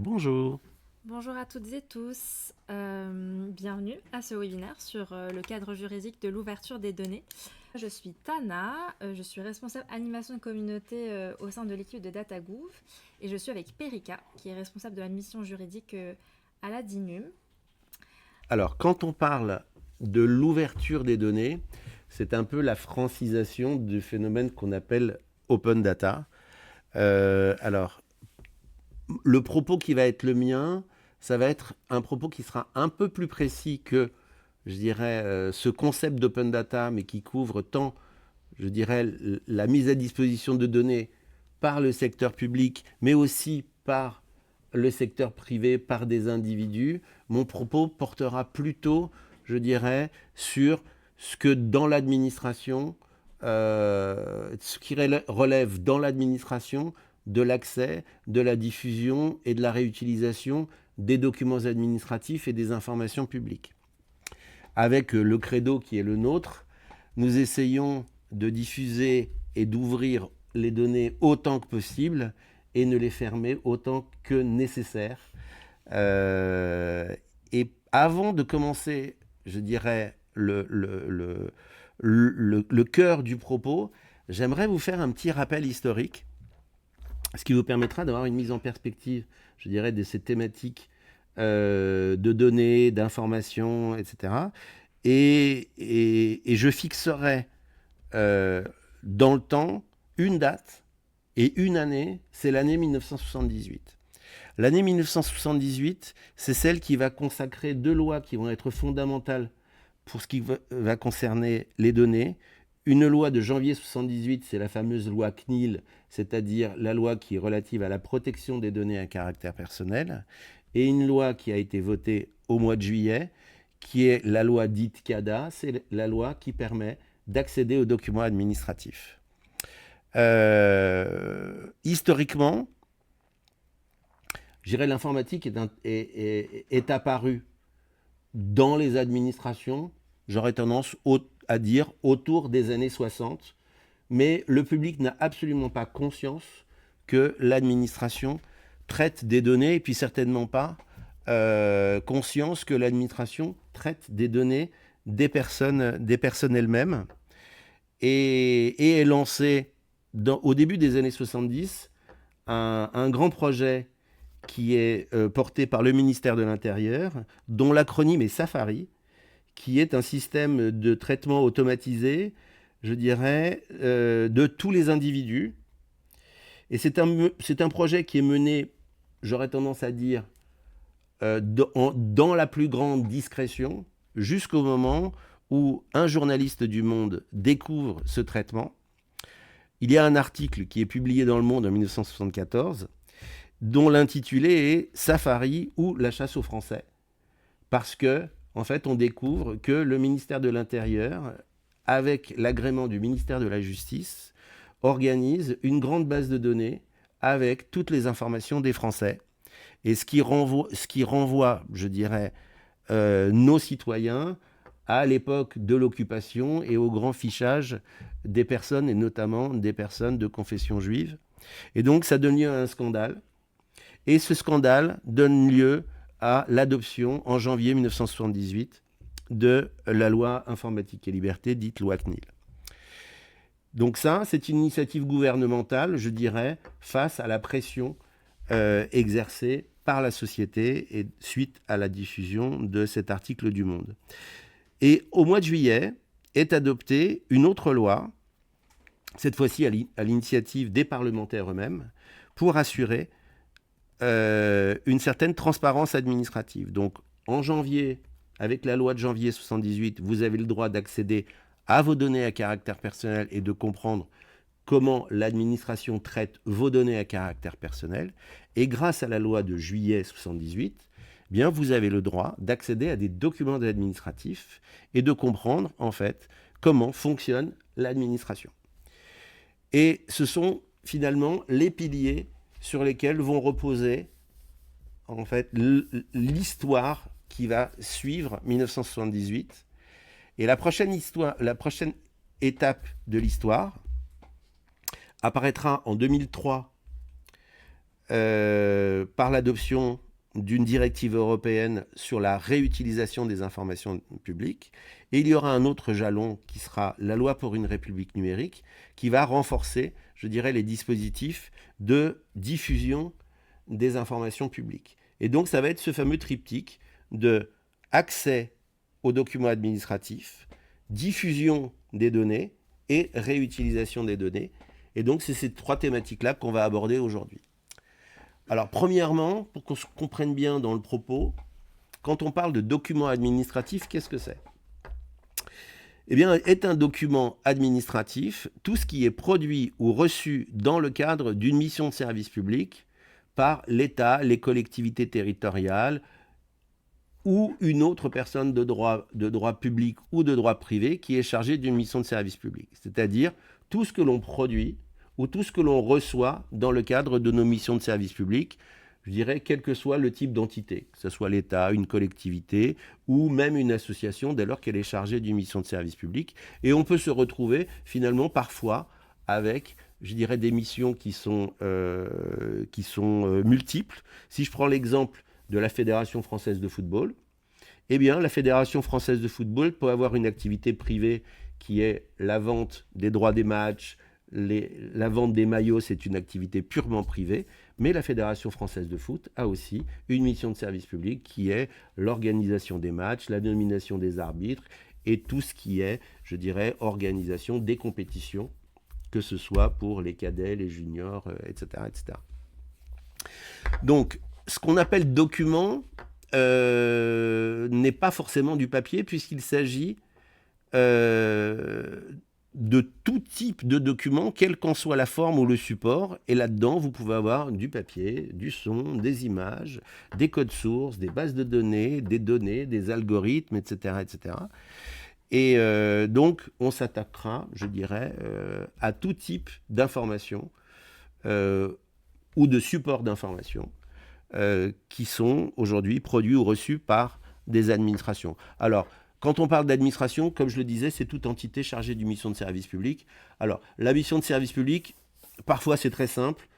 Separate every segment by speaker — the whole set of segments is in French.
Speaker 1: Bonjour.
Speaker 2: Bonjour à toutes et tous, bienvenue à ce webinaire sur le cadre juridique de l'ouverture des données. Je suis Tana, je suis responsable animation de communauté au sein de l'équipe de DataGouv et je suis avec Perika qui est responsable de la mission juridique à la DINUM.
Speaker 1: Alors, quand on parle de l'ouverture des données, c'est un peu la francisation du phénomène qu'on appelle open data. Alors, le propos qui va être le mien, ça va être un propos qui sera un peu plus précis que, je dirais, ce concept d'open data, mais qui couvre tant, je dirais, la mise à disposition de données par le secteur public, mais aussi par le secteur privé, par des individus. Mon propos portera plutôt, je dirais, sur ce que dans l'administration, ce qui relève dans l'administration de l'accès, de la diffusion et de la réutilisation des documents administratifs et des informations publiques. Avec le credo qui est le nôtre, nous essayons de diffuser et d'ouvrir les données autant que possible et ne les fermer autant que nécessaire. Et avant de commencer, je dirais, le cœur du propos, j'aimerais vous faire un petit rappel historique, ce qui vous permettra d'avoir une mise en perspective, je dirais, de ces thématiques de données, d'informations, etc. Et je fixerai dans le temps une date et une année, c'est l'année 1978. L'année 1978, c'est celle qui va consacrer deux lois qui vont être fondamentales pour ce qui va concerner les données. Une loi de janvier 78, c'est la fameuse loi CNIL, c'est-à-dire la loi qui est relative à la protection des données à caractère personnel, et une loi qui a été votée au mois de juillet, qui est la loi dite CADA, c'est la loi qui permet d'accéder aux documents administratifs. Historiquement, je dirais l'informatique est apparue dans les administrations, j'aurais tendance à dire autour des années 60, mais le public n'a absolument pas conscience que l'administration traite des données, et puis certainement pas conscience que l'administration traite des données des personnes elles-mêmes, et est lancé au début des années 70 un grand projet qui est porté par le ministère de l'Intérieur, dont l'acronyme est Safari, qui est un système de traitement automatisé, je dirais, de tous les individus. Et c'est un projet qui est mené, j'aurais tendance à dire, dans la plus grande discrétion, jusqu'au moment où un journaliste du Monde découvre ce traitement. Il y a un article qui est publié dans Le Monde en 1974, dont l'intitulé est Safari ou la chasse aux Français. Parce que, en fait, on découvre que le ministère de l'Intérieur, avec l'agrément du ministère de la Justice, organise une grande base de données avec toutes les informations des Français. Et ce qui renvoie, je dirais, nos citoyens à l'époque de l'occupation et au grand fichage des personnes, et notamment des personnes de confession juive. Et donc, ça donne lieu à un scandale. Et ce scandale donne lieu à l'adoption, en janvier 1978, de la loi informatique et liberté, dite loi CNIL. Donc ça, c'est une initiative gouvernementale, je dirais, face à la pression exercée par la société et suite à la diffusion de cet article du Monde. Et au mois de juillet est adoptée une autre loi, cette fois-ci à l'initiative des parlementaires eux-mêmes, pour assurer une certaine transparence administrative. Donc en janvier, avec la loi de janvier 78, vous avez le droit d'accéder à vos données à caractère personnel et de comprendre comment l'administration traite vos données à caractère personnel. Et grâce à la loi de juillet 78, eh bien, vous avez le droit d'accéder à des documents administratifs et de comprendre, en fait, comment fonctionne l'administration. Et ce sont finalement les piliers sur lesquels vont reposer, en fait, l'histoire qui va suivre 1978. Et la prochaine étape de l'histoire apparaîtra en 2003 par l'adoption d'une directive européenne sur la réutilisation des informations publiques. Et il y aura un autre jalon qui sera la loi pour une république numérique, qui va renforcer, je dirais, les dispositifs de diffusion des informations publiques. Et donc, ça va être ce fameux triptyque de accès aux documents administratifs, diffusion des données et réutilisation des données. Et donc, c'est ces trois thématiques-là qu'on va aborder aujourd'hui. Alors, premièrement, pour qu'on se comprenne bien dans le propos, quand on parle de document administratif, qu'est-ce que c'est ? Eh bien, est un document administratif tout ce qui est produit ou reçu dans le cadre d'une mission de service public par l'État, les collectivités territoriales ou une autre personne de droit public ou de droit privé qui est chargée d'une mission de service public. C'est-à-dire tout ce que l'on produit ou tout ce que l'on reçoit dans le cadre de nos missions de service public, je dirais, quel que soit le type d'entité, que ce soit l'État, une collectivité ou même une association dès lors qu'elle est chargée d'une mission de service public. Et on peut se retrouver finalement parfois avec, je dirais, des missions qui sont multiples. Si je prends l'exemple de la Fédération française de football, eh bien, la Fédération française de football peut avoir une activité privée qui est la vente des droits des matchs, la vente des maillots, c'est une activité purement privée, mais la Fédération française de foot a aussi une mission de service public qui est l'organisation des matchs, la nomination des arbitres et tout ce qui est, je dirais, organisation des compétitions, que ce soit pour les cadets, les juniors, etc., etc. Donc, ce qu'on appelle document n'est pas forcément du papier puisqu'il s'agit de tout type de document, quelle qu'en soit la forme ou le support. Et là-dedans, vous pouvez avoir du papier, du son, des images, des codes sources, des bases de données, des algorithmes, etc. etc. Et donc, on s'attaquera, je dirais, à tout type d'informations ou de supports d'informations qui sont aujourd'hui produits ou reçus par des administrations. Alors, quand on parle d'administration, comme je le disais, c'est toute entité chargée d'une mission de service public. Alors, la mission de service public, parfois c'est très simple.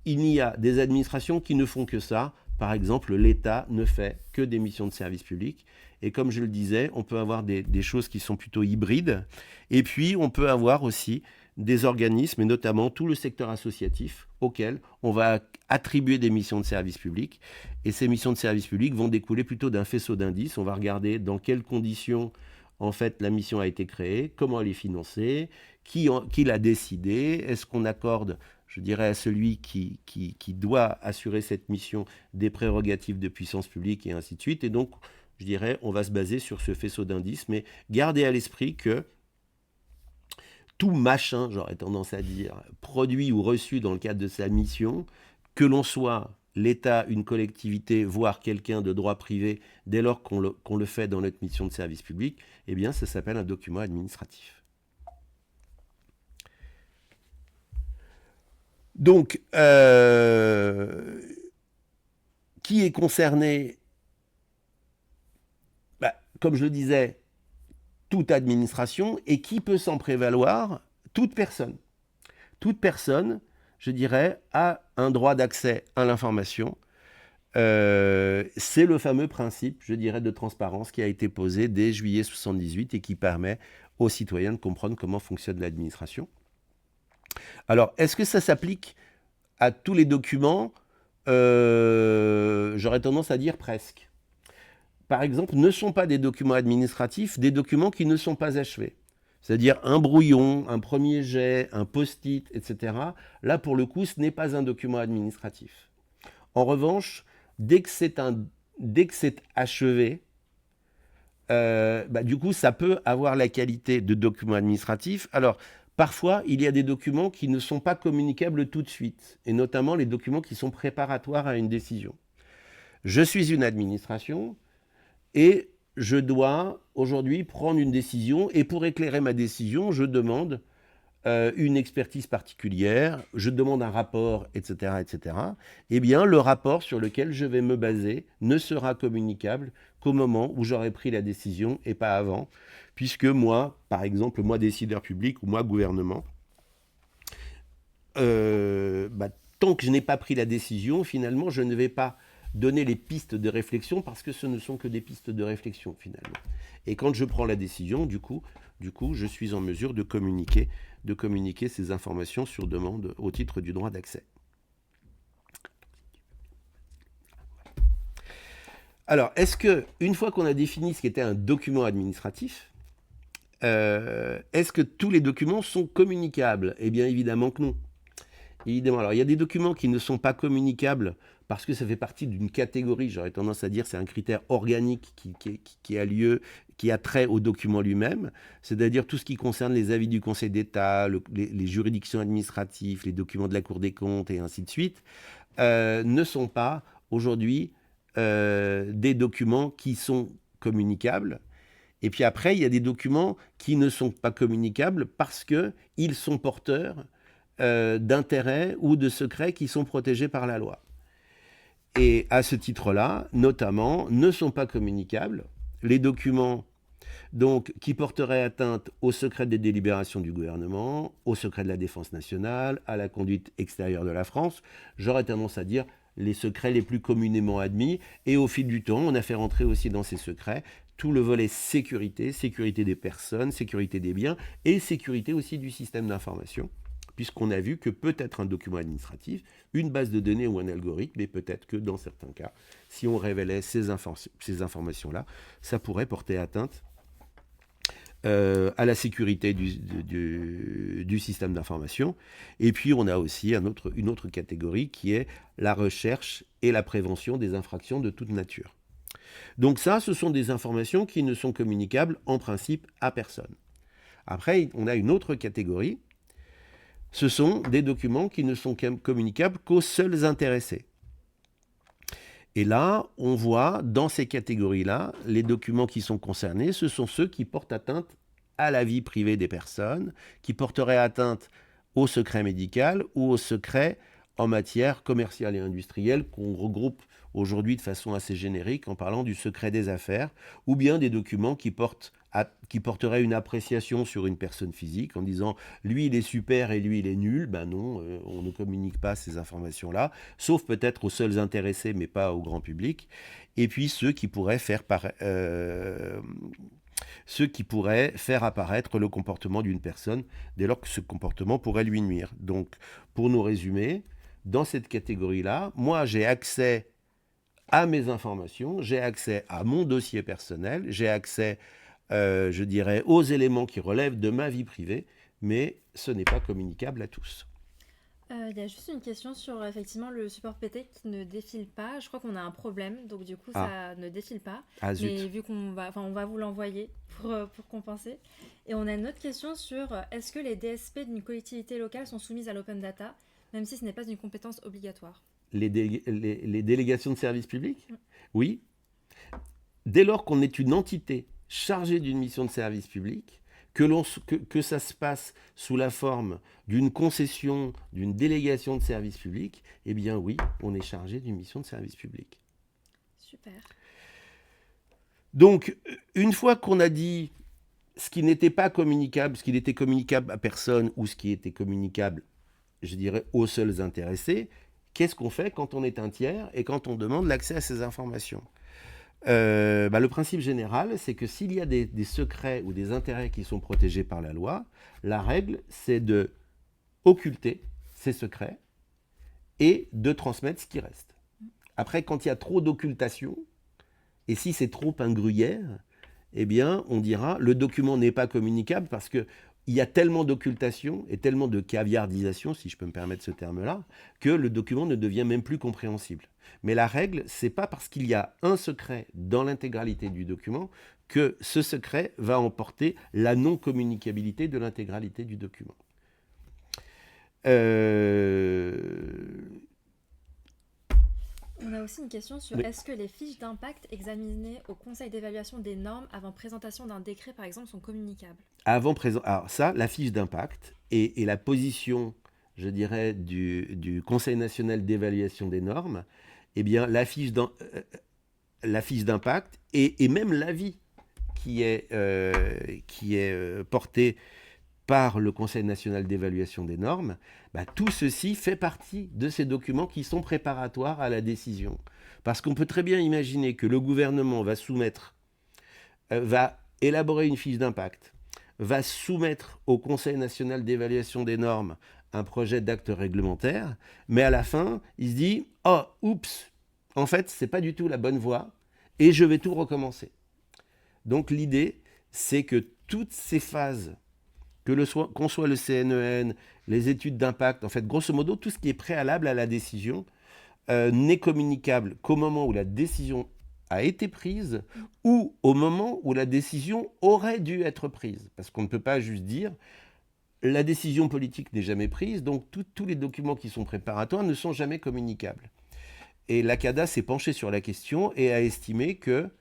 Speaker 1: Il y a des administrations qui ne font que ça. Par exemple, l'État ne fait que des missions de service public. Et comme je le disais, on peut avoir des choses qui sont plutôt hybrides. Et puis, on peut avoir aussi des organismes, et notamment tout le secteur associatif, auquel on va attribuer des missions de service public. Et ces missions de service public vont découler plutôt d'un faisceau d'indices. On va regarder dans quelles conditions, en fait, la mission a été créée, comment elle est financée, qui l'a décidé, est-ce qu'on accorde, je dirais, à celui qui doit assurer cette mission des prérogatives de puissance publique et ainsi de suite. Et donc, je dirais, on va se baser sur ce faisceau d'indices, mais gardez à l'esprit que tout machin, j'aurais tendance à dire, produit ou reçu dans le cadre de sa mission, que l'on soit l'État, une collectivité, voire quelqu'un de droit privé, dès lors qu'on le fait dans notre mission de service public, eh bien, ça s'appelle un document administratif. Donc, qui est concerné ? Comme je le disais, toute administration, et qui peut s'en prévaloir ? Toute personne. Toute personne, je dirais, a un droit d'accès à l'information. C'est le fameux principe, je dirais, de transparence qui a été posé dès juillet 1978 et qui permet aux citoyens de comprendre comment fonctionne l'administration. Alors, est-ce que ça s'applique à tous les documents ? J'aurais tendance à dire presque. Par exemple, ne sont pas des documents administratifs des documents qui ne sont pas achevés. C'est-à-dire un brouillon, un premier jet, un post-it, etc. Là, pour le coup, ce n'est pas un document administratif. En revanche, dès que c'est achevé, du coup, ça peut avoir la qualité de document administratif. Alors, parfois, il y a des documents qui ne sont pas communicables tout de suite, et notamment les documents qui sont préparatoires à une décision. Je suis une administration, et je dois aujourd'hui prendre une décision. Et pour éclairer ma décision, je demande une expertise particulière, je demande un rapport, etc., etc. Eh bien, le rapport sur lequel je vais me baser ne sera communicable qu'au moment où j'aurai pris la décision et pas avant. Puisque moi, par exemple, moi décideur public ou moi gouvernement, tant que je n'ai pas pris la décision, finalement, je ne vais pas donner les pistes de réflexion parce que ce ne sont que des pistes de réflexion, finalement. Et quand je prends la décision, du coup, je suis en mesure de communiquer ces informations sur demande au titre du droit d'accès. Alors, est-ce que, une fois qu'on a défini ce qu'était un document administratif, est-ce que tous les documents sont communicables? Eh bien, évidemment que non. Évidemment. Alors, il y a des documents qui ne sont pas communicables parce que ça fait partie d'une catégorie, j'aurais tendance à dire, c'est un critère organique qui a lieu, qui a trait au document lui-même, c'est-à-dire tout ce qui concerne les avis du Conseil d'État, les juridictions administratives, les documents de la Cour des comptes et ainsi de suite, ne sont pas aujourd'hui des documents qui sont communicables. Et puis après, il y a des documents qui ne sont pas communicables parce qu'ils sont porteurs d'intérêts ou de secrets qui sont protégés par la loi. Et à ce titre-là, notamment, ne sont pas communicables les documents donc, qui porteraient atteinte au secret des délibérations du gouvernement, au secret de la défense nationale, à la conduite extérieure de la France. J'aurais tendance à dire les secrets les plus communément admis. Et au fil du temps, on a fait rentrer aussi dans ces secrets tout le volet sécurité, sécurité des personnes, sécurité des biens et sécurité aussi du système d'information, puisqu'on a vu que peut-être un document administratif, une base de données ou un algorithme, mais peut-être que dans certains cas, si on révélait ces informations-là, ça pourrait porter atteinte à la sécurité du système d'information. Et puis on a aussi une autre catégorie qui est la recherche et la prévention des infractions de toute nature. Donc ça, ce sont des informations qui ne sont communicables en principe à personne. Après, on a une autre catégorie. Ce sont des documents qui ne sont communicables qu'aux seuls intéressés. Et là, on voit dans ces catégories-là, les documents qui sont concernés, ce sont ceux qui portent atteinte à la vie privée des personnes, qui porteraient atteinte au secret médical ou au secret en matière commerciale et industrielle, qu'on regroupe aujourd'hui de façon assez générique en parlant du secret des affaires, ou bien des documents qui porteraient une appréciation sur une personne physique en disant lui il est super et lui il est nul. Ben non, on ne communique pas ces informations-là, sauf peut-être aux seuls intéressés mais pas au grand public. Et puis ceux qui pourraient faire apparaître le comportement d'une personne dès lors que ce comportement pourrait lui nuire. Donc pour nous résumer, dans cette catégorie-là, moi j'ai accès à mes informations, j'ai accès à mon dossier personnel, j'ai accès, je dirais, aux éléments qui relèvent de ma vie privée, mais ce n'est pas communicable à tous.
Speaker 2: Il y a juste une question sur effectivement le support PT qui ne défile pas. Je crois qu'on a un problème, donc du coup ça ne défile pas. Mais vu qu'on va, on va vous l'envoyer pour compenser. Et on a une autre question sur est-ce que les DSP d'une collectivité locale sont soumises à l'open data, même si ce n'est pas une compétence obligatoire?
Speaker 1: Les délégations de services publics ? Oui. Dès lors qu'on est une entité chargée d'une mission de service public, que ça se passe sous la forme d'une concession, d'une délégation de service public, eh bien oui, on est chargé d'une mission de service public.
Speaker 2: Super.
Speaker 1: Donc, une fois qu'on a dit ce qui n'était pas communicable, ce qui n'était communicable à personne ou ce qui était communicable, je dirais, aux seuls intéressés, qu'est-ce qu'on fait quand on est un tiers et quand on demande l'accès à ces informations ? Le principe général, c'est que s'il y a des secrets ou des intérêts qui sont protégés par la loi, la règle, c'est de occulter ces secrets et de transmettre ce qui reste. Après, quand il y a trop d'occultation, et si c'est trop un gruyère, eh bien, on dira le document n'est pas communicable parce que il y a tellement d'occultation et tellement de caviardisation, si je peux me permettre ce terme-là, que le document ne devient même plus compréhensible. Mais la règle, c'est pas parce qu'il y a un secret dans l'intégralité du document que ce secret va emporter la non-communicabilité de l'intégralité du document.
Speaker 2: On a aussi une question sur est-ce que les fiches d'impact examinées au Conseil d'évaluation des normes avant présentation d'un décret, par exemple, sont communicables?
Speaker 1: Alors ça, la fiche d'impact et la position, je dirais, du Conseil national d'évaluation des normes, eh bien, la fiche d'impact et même l'avis qui est porté par le Conseil national d'évaluation des normes, tout ceci fait partie de ces documents qui sont préparatoires à la décision. Parce qu'on peut très bien imaginer que le gouvernement va élaborer une fiche d'impact, va soumettre au Conseil national d'évaluation des normes un projet d'acte réglementaire, mais à la fin, il se dit « Oh, oups, en fait, ce n'est pas du tout la bonne voie, et je vais tout recommencer. » Donc l'idée, c'est que toutes ces phases, qu'on soit le CNEN, les études d'impact, en fait, grosso modo, tout ce qui est préalable à la décision, n'est communicable qu'au moment où la décision a été prise ou au moment où la décision aurait dû être prise. Parce qu'on ne peut pas juste dire la décision politique n'est jamais prise, donc tous les documents qui sont préparatoires ne sont jamais communicables. Et l'ACADA s'est penché sur la question et a estimé que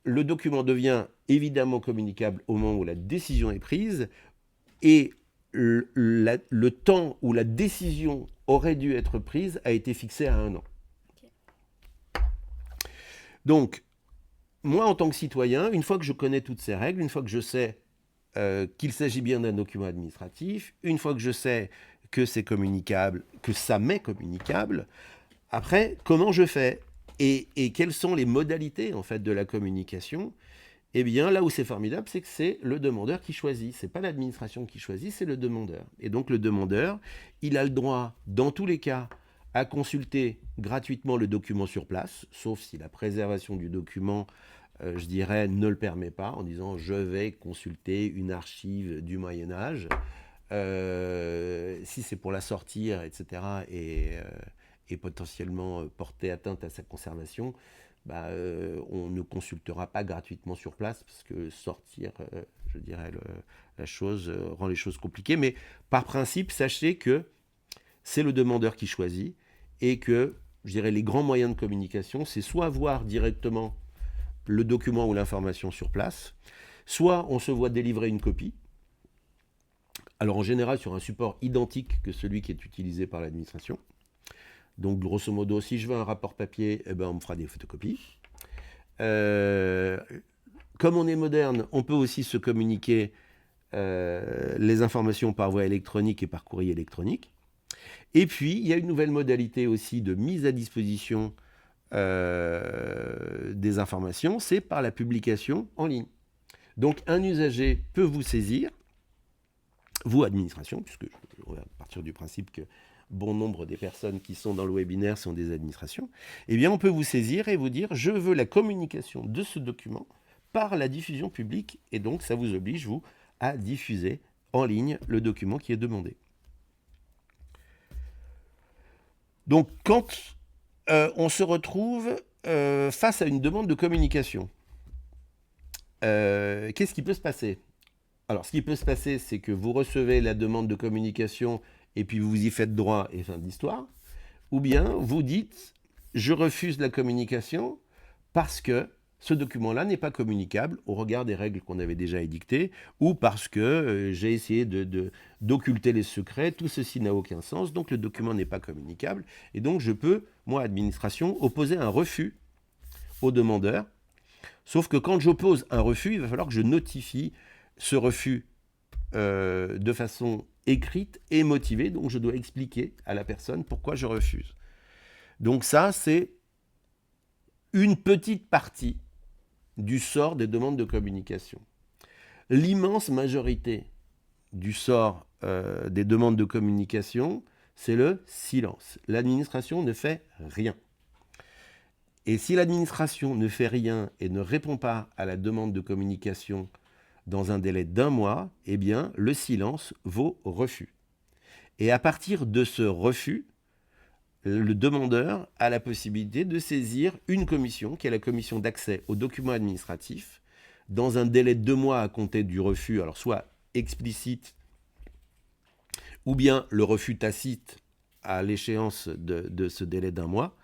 Speaker 1: le document devient évidemment communicable au moment où la décision est prise et le temps où la décision aurait dû être prise a été fixé à 1 an. Okay. Donc, moi, en tant que citoyen, une fois que je connais toutes ces règles, une fois que je sais qu'il s'agit bien d'un document administratif, une fois que je sais que c'est communicable, que ça m'est communicable, après, comment je fais et quelles sont les modalités en fait, de la communication? Eh bien, là où c'est formidable, c'est que c'est le demandeur qui choisit. Ce n'est pas l'administration qui choisit, c'est le demandeur. Et donc, le demandeur, il a le droit, dans tous les cas, à consulter gratuitement le document sur place, sauf si la préservation du document, je dirais, ne le permet pas, en disant « je vais consulter une archive du Moyen-Âge ». Si c'est pour la sortir, etc., et potentiellement porter atteinte à sa conservation, on ne consultera pas gratuitement sur place, parce que sortir, je dirais, la chose rend les choses compliquées. Mais par principe, sachez que c'est le demandeur qui choisit, et que, je dirais, les grands moyens de communication, c'est soit voir directement le document ou l'information sur place, soit on se voit délivrer une copie, alors en général sur un support identique que celui qui est utilisé par l'administration. Donc grosso modo, si je veux un rapport papier, on me fera des photocopies. Comme on est moderne, on peut aussi se communiquer les informations par voie électronique et par courrier électronique. Et puis, il y a une nouvelle modalité aussi de mise à disposition des informations, c'est par la publication en ligne. Donc un usager peut vous saisir, vous administration, puisque on va partir du principe que bon nombre des personnes qui sont dans le webinaire sont des administrations, eh bien on peut vous saisir et vous dire je veux la communication de ce document par la diffusion publique, et donc ça vous oblige, vous, à diffuser en ligne le document qui est demandé. Donc quand on se retrouve face à une demande de communication, qu'est-ce qui peut se passer? Alors, ce qui peut se passer, c'est que vous recevez la demande de communication et puis vous y faites droit et fin de l'histoire. Ou bien vous dites, je refuse la communication parce que ce document-là n'est pas communicable au regard des règles qu'on avait déjà édictées, ou parce que j'ai essayé d'occulter les secrets, tout ceci n'a aucun sens, donc le document n'est pas communicable, et donc je peux, moi, administration, opposer un refus au demandeur. Sauf que quand j'oppose un refus, il va falloir que je notifie ce refus de façon écrite et motivée, donc je dois expliquer à la personne pourquoi je refuse. Donc ça, c'est une petite partie du sort des demandes de communication. L'immense majorité du sort des demandes de communication, c'est le silence. L'administration ne fait rien. Et si l'administration ne fait rien et ne répond pas à la demande de communication dans un délai d'1 mois, eh bien, le silence vaut refus. Et à partir de ce refus, le demandeur a la possibilité de saisir une commission, qui est la commission d'accès aux documents administratifs, dans un délai de 2 mois à compter du refus, alors soit explicite, ou bien le refus tacite à l'échéance de ce délai d'1 mois.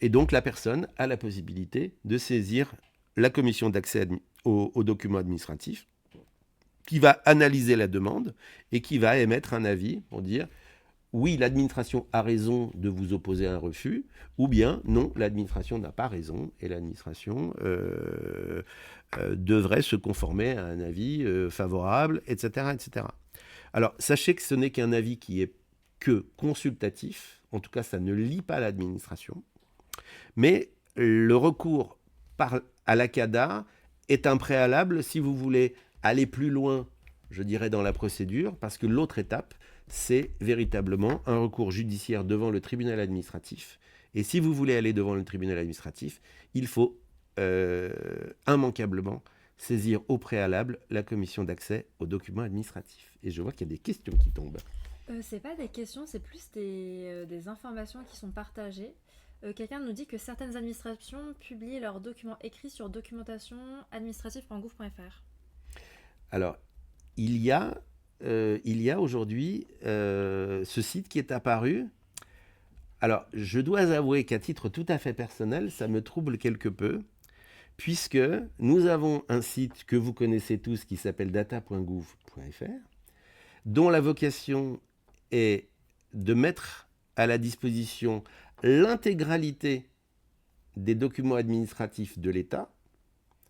Speaker 1: Et donc la personne a la possibilité de saisir la commission d'accès aux documents administratifs, qui va analyser la demande et qui va émettre un avis pour dire oui, l'administration a raison de vous opposer à un refus, ou bien non, l'administration n'a pas raison et l'administration devrait se conformer à un avis favorable, etc., etc. Alors, sachez que ce n'est qu'un avis qui est que consultatif, en tout cas, ça ne lie pas l'administration, mais le recours à la CADA est un préalable si vous voulez aller plus loin, je dirais, dans la procédure, parce que l'autre étape, c'est véritablement un recours judiciaire devant le tribunal administratif. Et si vous voulez aller devant le tribunal administratif, il faut immanquablement saisir au préalable la commission d'accès aux documents administratifs. Et je vois qu'il y a des questions qui tombent.
Speaker 2: C'est pas des questions, c'est plus des informations qui sont partagées. Quelqu'un nous dit que certaines administrations publient leurs documents écrits sur documentation-administrative.gouv.fr.
Speaker 1: Alors, il y a aujourd'hui ce site qui est apparu. Alors, je dois avouer qu'à titre tout à fait personnel, ça me trouble quelque peu, puisque nous avons un site que vous connaissez tous qui s'appelle data.gouv.fr, dont la vocation est de mettre à la disposition l'intégralité des documents administratifs de l'État.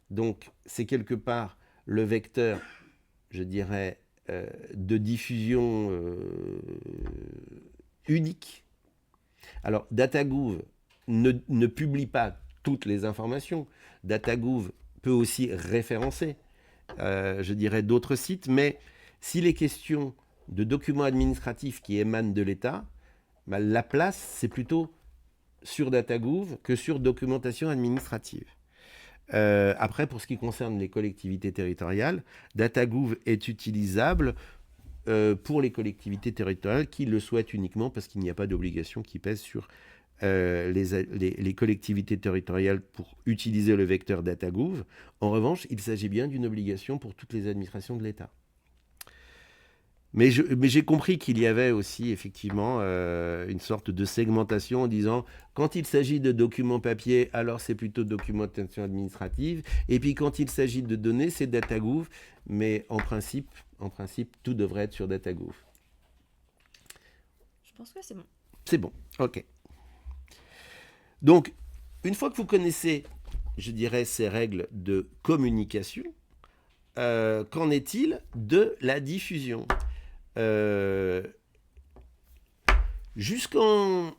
Speaker 1: Donc, c'est quelque part le vecteur, je dirais, de diffusion unique. Alors, DataGouv ne publie pas toutes les informations. DataGouv peut aussi référencer, je dirais, d'autres sites, mais s'il est question de documents administratifs qui émanent de l'État, bah, la place, c'est plutôt sur DataGouv que sur documentation administrative. Après, pour ce qui concerne les collectivités territoriales, DataGouv est utilisable pour les collectivités territoriales qui le souhaitent uniquement parce qu'il n'y a pas d'obligation qui pèse sur les collectivités territoriales pour utiliser le vecteur DataGouv. En revanche, il s'agit bien d'une obligation pour toutes les administrations de l'État. Mais j'ai compris qu'il y avait aussi effectivement une sorte de segmentation en disant quand il s'agit de documents papier, alors c'est plutôt documentation administrative, et puis quand il s'agit de données, c'est DataGouv, mais en principe, tout devrait être sur DataGouv.
Speaker 2: Je pense que c'est bon.
Speaker 1: C'est bon, ok. Donc, une fois que vous connaissez, je dirais, ces règles de communication, qu'en est-il de la diffusion ? Jusqu'en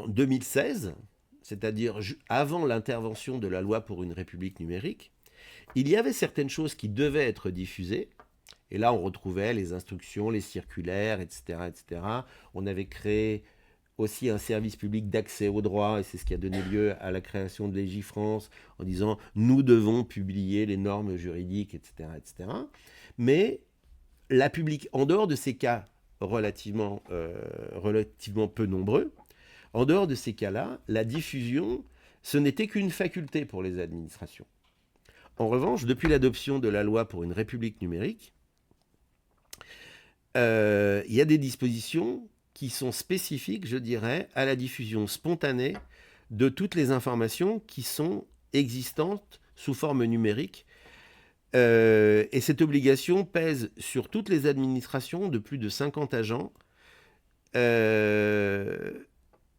Speaker 1: 2016, c'est-à-dire avant l'intervention de la loi pour une république numérique, il y avait certaines choses qui devaient être diffusées. Et là, on retrouvait les instructions, les circulaires, etc., etc. On avait créé aussi un service public d'accès au droit, et c'est ce qui a donné lieu à la création de Légifrance, en disant « nous devons publier les normes juridiques, etc. etc. » Mais la publique, en dehors de ces cas relativement peu nombreux, en dehors de ces cas-là, la diffusion, ce n'était qu'une faculté pour les administrations. En revanche, depuis l'adoption de la loi pour une république numérique, il y a des dispositions qui sont spécifiques, je dirais, à la diffusion spontanée de toutes les informations qui sont existantes sous forme numérique. Et cette obligation pèse sur toutes les administrations de plus de 50 agents,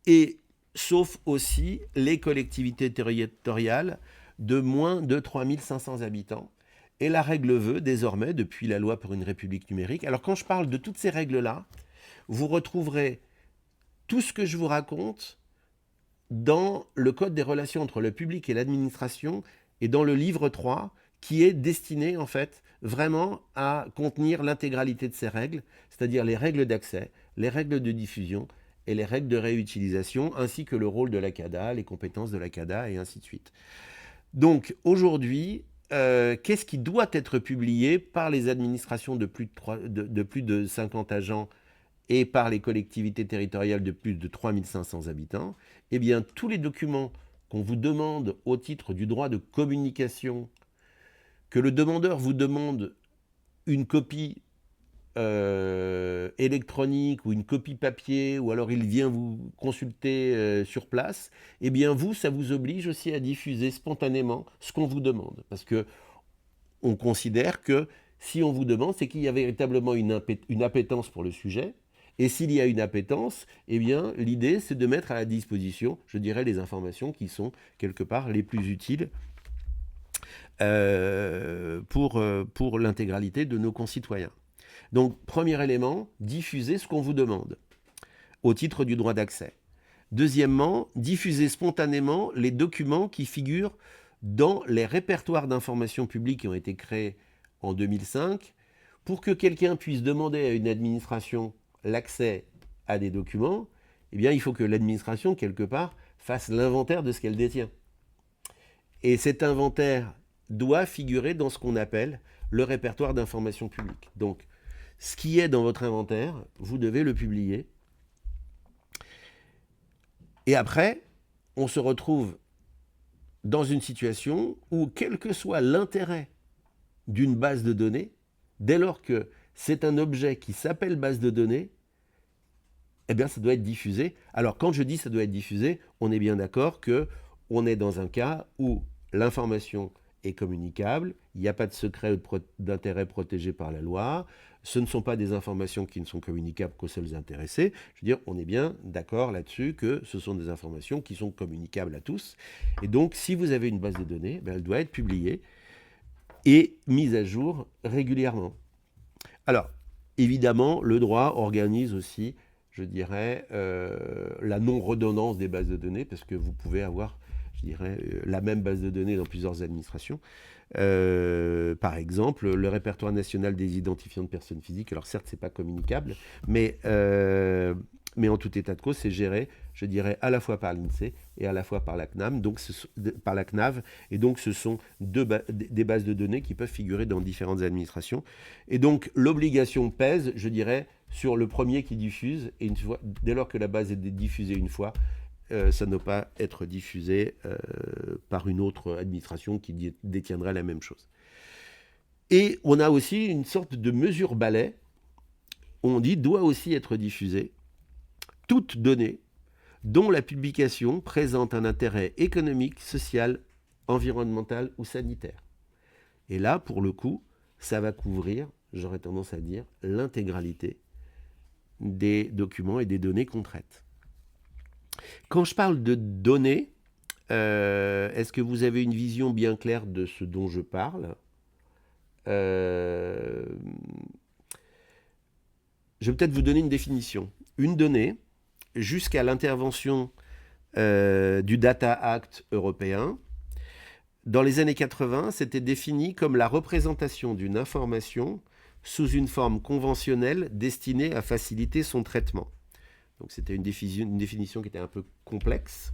Speaker 1: et sauf aussi les collectivités territoriales de moins de 3500 habitants. Et la règle veut désormais, depuis la loi pour une république numérique, alors quand je parle de toutes ces règles-là, vous retrouverez tout ce que je vous raconte dans le Code des relations entre le public et l'administration et dans le livre 3, qui est destiné en fait vraiment à contenir l'intégralité de ces règles, c'est-à-dire les règles d'accès, les règles de diffusion et les règles de réutilisation, ainsi que le rôle de la CADA, les compétences de la CADA et ainsi de suite. Donc aujourd'hui, qu'est-ce qui doit être publié par les administrations de plus de 50 agents et par les collectivités territoriales de plus de 3500 habitants? Eh bien, tous les documents qu'on vous demande au titre du droit de communication, que le demandeur vous demande une copie électronique ou une copie papier, ou alors il vient vous consulter sur place, eh bien vous, ça vous oblige aussi à diffuser spontanément ce qu'on vous demande. Parce que on considère que Si on vous demande, c'est qu'il y a véritablement une appétence pour le sujet. Et s'il y a une appétence, eh bien, l'idée, c'est de mettre à la disposition, je dirais, les informations qui sont quelque part les plus utiles pour l'intégralité de nos concitoyens. Donc, premier élément, diffusez ce qu'on vous demande au titre du droit d'accès. Deuxièmement, diffusez spontanément les documents qui figurent dans les répertoires d'informations publiques qui ont été créés en 2005 pour que quelqu'un puisse demander à une administration l'accès à des documents. Eh bien, il faut que l'administration, quelque part, fasse l'inventaire de ce qu'elle détient. Et cet inventaire doit figurer dans ce qu'on appelle le répertoire d'informations publiques. Donc, ce qui est dans votre inventaire, vous devez le publier. Et après, on se retrouve dans une situation où, quel que soit l'intérêt d'une base de données, dès lors que c'est un objet qui s'appelle base de données, eh bien, ça doit être diffusé. Alors, quand je dis ça doit être diffusé, on est bien d'accord qu'on est dans un cas où l'information est communicable, il n'y a pas de secret d'intérêt protégé par la loi, ce ne sont pas des informations qui ne sont communicables qu'aux seuls intéressés. Je veux dire, on est bien d'accord là-dessus que ce sont des informations qui sont communicables à tous. Et donc, si vous avez une base de données, elle doit être publiée et mise à jour régulièrement. Alors, évidemment, le droit organise aussi, je dirais, la non-redondance des bases de données, parce que vous pouvez avoir, je dirais, la même base de données dans plusieurs administrations. Par exemple, le répertoire national des identifiants de personnes physiques, alors certes, ce n'est pas communicable, mais en tout état de cause, c'est géré, je dirais, à la fois par l'INSEE et à la fois par la CNAM, donc par la CNAV, et donc ce sont des bases de données qui peuvent figurer dans différentes administrations. Et donc l'obligation pèse, je dirais, sur le premier qui diffuse, et dès lors que la base est diffusée une fois, ça ne doit pas être diffusé par une autre administration qui détiendrait la même chose. Et on a aussi une sorte de mesure balai, on dit doit aussi être diffusée toute donnée dont la publication présente un intérêt économique, social, environnemental ou sanitaire. Et là, pour le coup, ça va couvrir, j'aurais tendance à dire, l'intégralité des documents et des données qu'on traite. Quand je parle de données, est-ce que vous avez une vision bien claire de ce dont je parle ? Je vais peut-être vous donner une définition. Une donnée, jusqu'à l'intervention du Data Act européen, dans les années 80, c'était défini comme la représentation d'une information sous une forme conventionnelle destinée à faciliter son traitement. Donc c'était une définition qui était un peu complexe,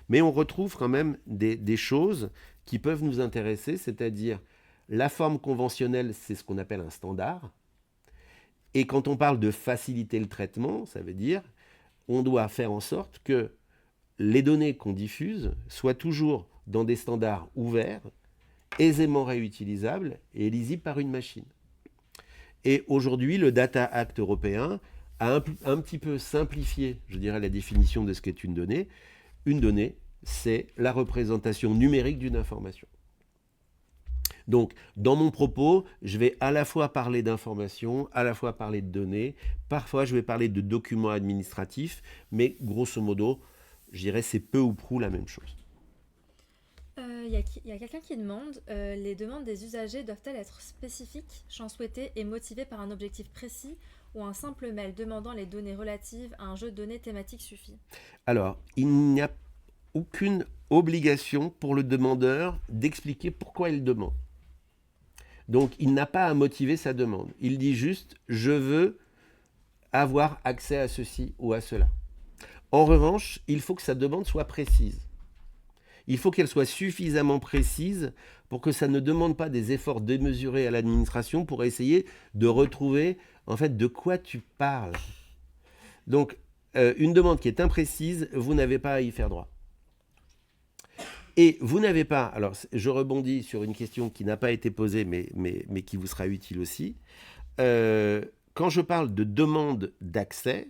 Speaker 1: mais on retrouve quand même des choses qui peuvent nous intéresser, c'est-à-dire la forme conventionnelle, c'est ce qu'on appelle un standard, et quand on parle de faciliter le traitement, ça veut dire on doit faire en sorte que les données qu'on diffuse soient toujours dans des standards ouverts, aisément réutilisables et lisibles par une machine. Et aujourd'hui, le Data Act européen a un petit peu simplifié, je dirais, la définition de ce qu'est une donnée. Une donnée, c'est la représentation numérique d'une information. Donc, dans mon propos, je vais à la fois parler d'informations, à la fois parler de données, parfois je vais parler de documents administratifs, mais grosso modo, je dirais c'est peu ou prou la même chose.
Speaker 2: Il y a quelqu'un qui demande les demandes des usagers doivent-elles être spécifiques, champ souhaité et motivées par un objectif précis, ou un simple mail demandant les données relatives à un jeu de données thématique suffit ?
Speaker 1: Alors, il n'y a aucune obligation pour le demandeur d'expliquer pourquoi il demande. Donc, il n'a pas à motiver sa demande. Il dit juste « je veux avoir accès à ceci ou à cela ». En revanche, il faut que sa demande soit précise. Il faut qu'elle soit suffisamment précise pour que ça ne demande pas des efforts démesurés à l'administration pour essayer de retrouver en fait de quoi tu parles. Donc, une demande qui est imprécise, vous n'avez pas à y faire droit. Et vous n'avez pas, alors je rebondis sur une question qui n'a pas été posée, mais qui vous sera utile aussi. Quand je parle de demande d'accès,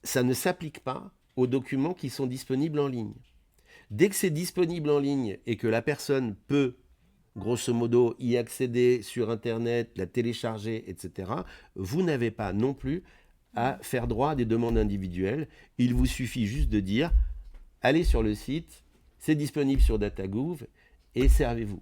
Speaker 1: ça ne s'applique pas aux documents qui sont disponibles en ligne. Dès que c'est disponible en ligne et que la personne peut grosso modo, y accéder sur Internet, la télécharger, etc., vous n'avez pas non plus à faire droit à des demandes individuelles. Il vous suffit juste de dire, allez sur le site, c'est disponible sur DataGouv, et servez-vous.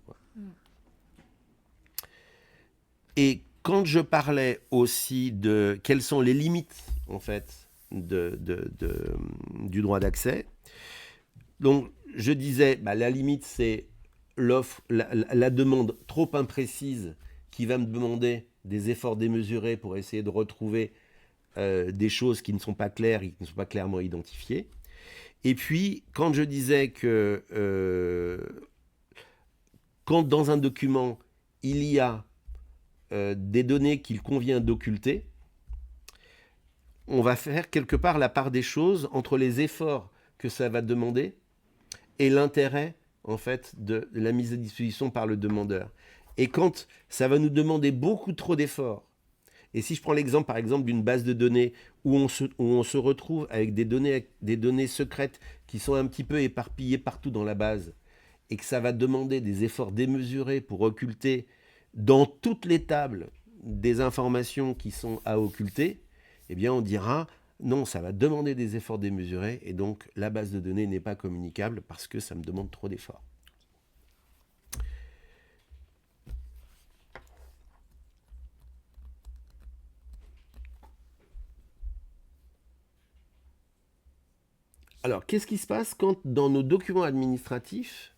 Speaker 1: Et quand je parlais aussi de quelles sont les limites, en fait, du droit d'accès, donc je disais, la limite, c'est l'offre, la demande trop imprécise qui va me demander des efforts démesurés pour essayer de retrouver des choses qui ne sont pas claires et qui ne sont pas clairement identifiées. Et puis, quand je disais que quand dans un document, il y a des données qu'il convient d'occulter, on va faire quelque part la part des choses entre les efforts que ça va demander et l'intérêt, en fait, de la mise à disposition par le demandeur. Et quand ça va nous demander beaucoup trop d'efforts, et si je prends l'exemple, par exemple, d'une base de données où on se retrouve avec des données secrètes qui sont un petit peu éparpillées partout dans la base, et que ça va demander des efforts démesurés pour occulter dans toutes les tables des informations qui sont à occulter, eh bien on dira non, ça va demander des efforts démesurés et donc la base de données n'est pas communicable parce que ça me demande trop d'efforts. Alors, qu'est-ce qui se passe quand dans nos documents administratifs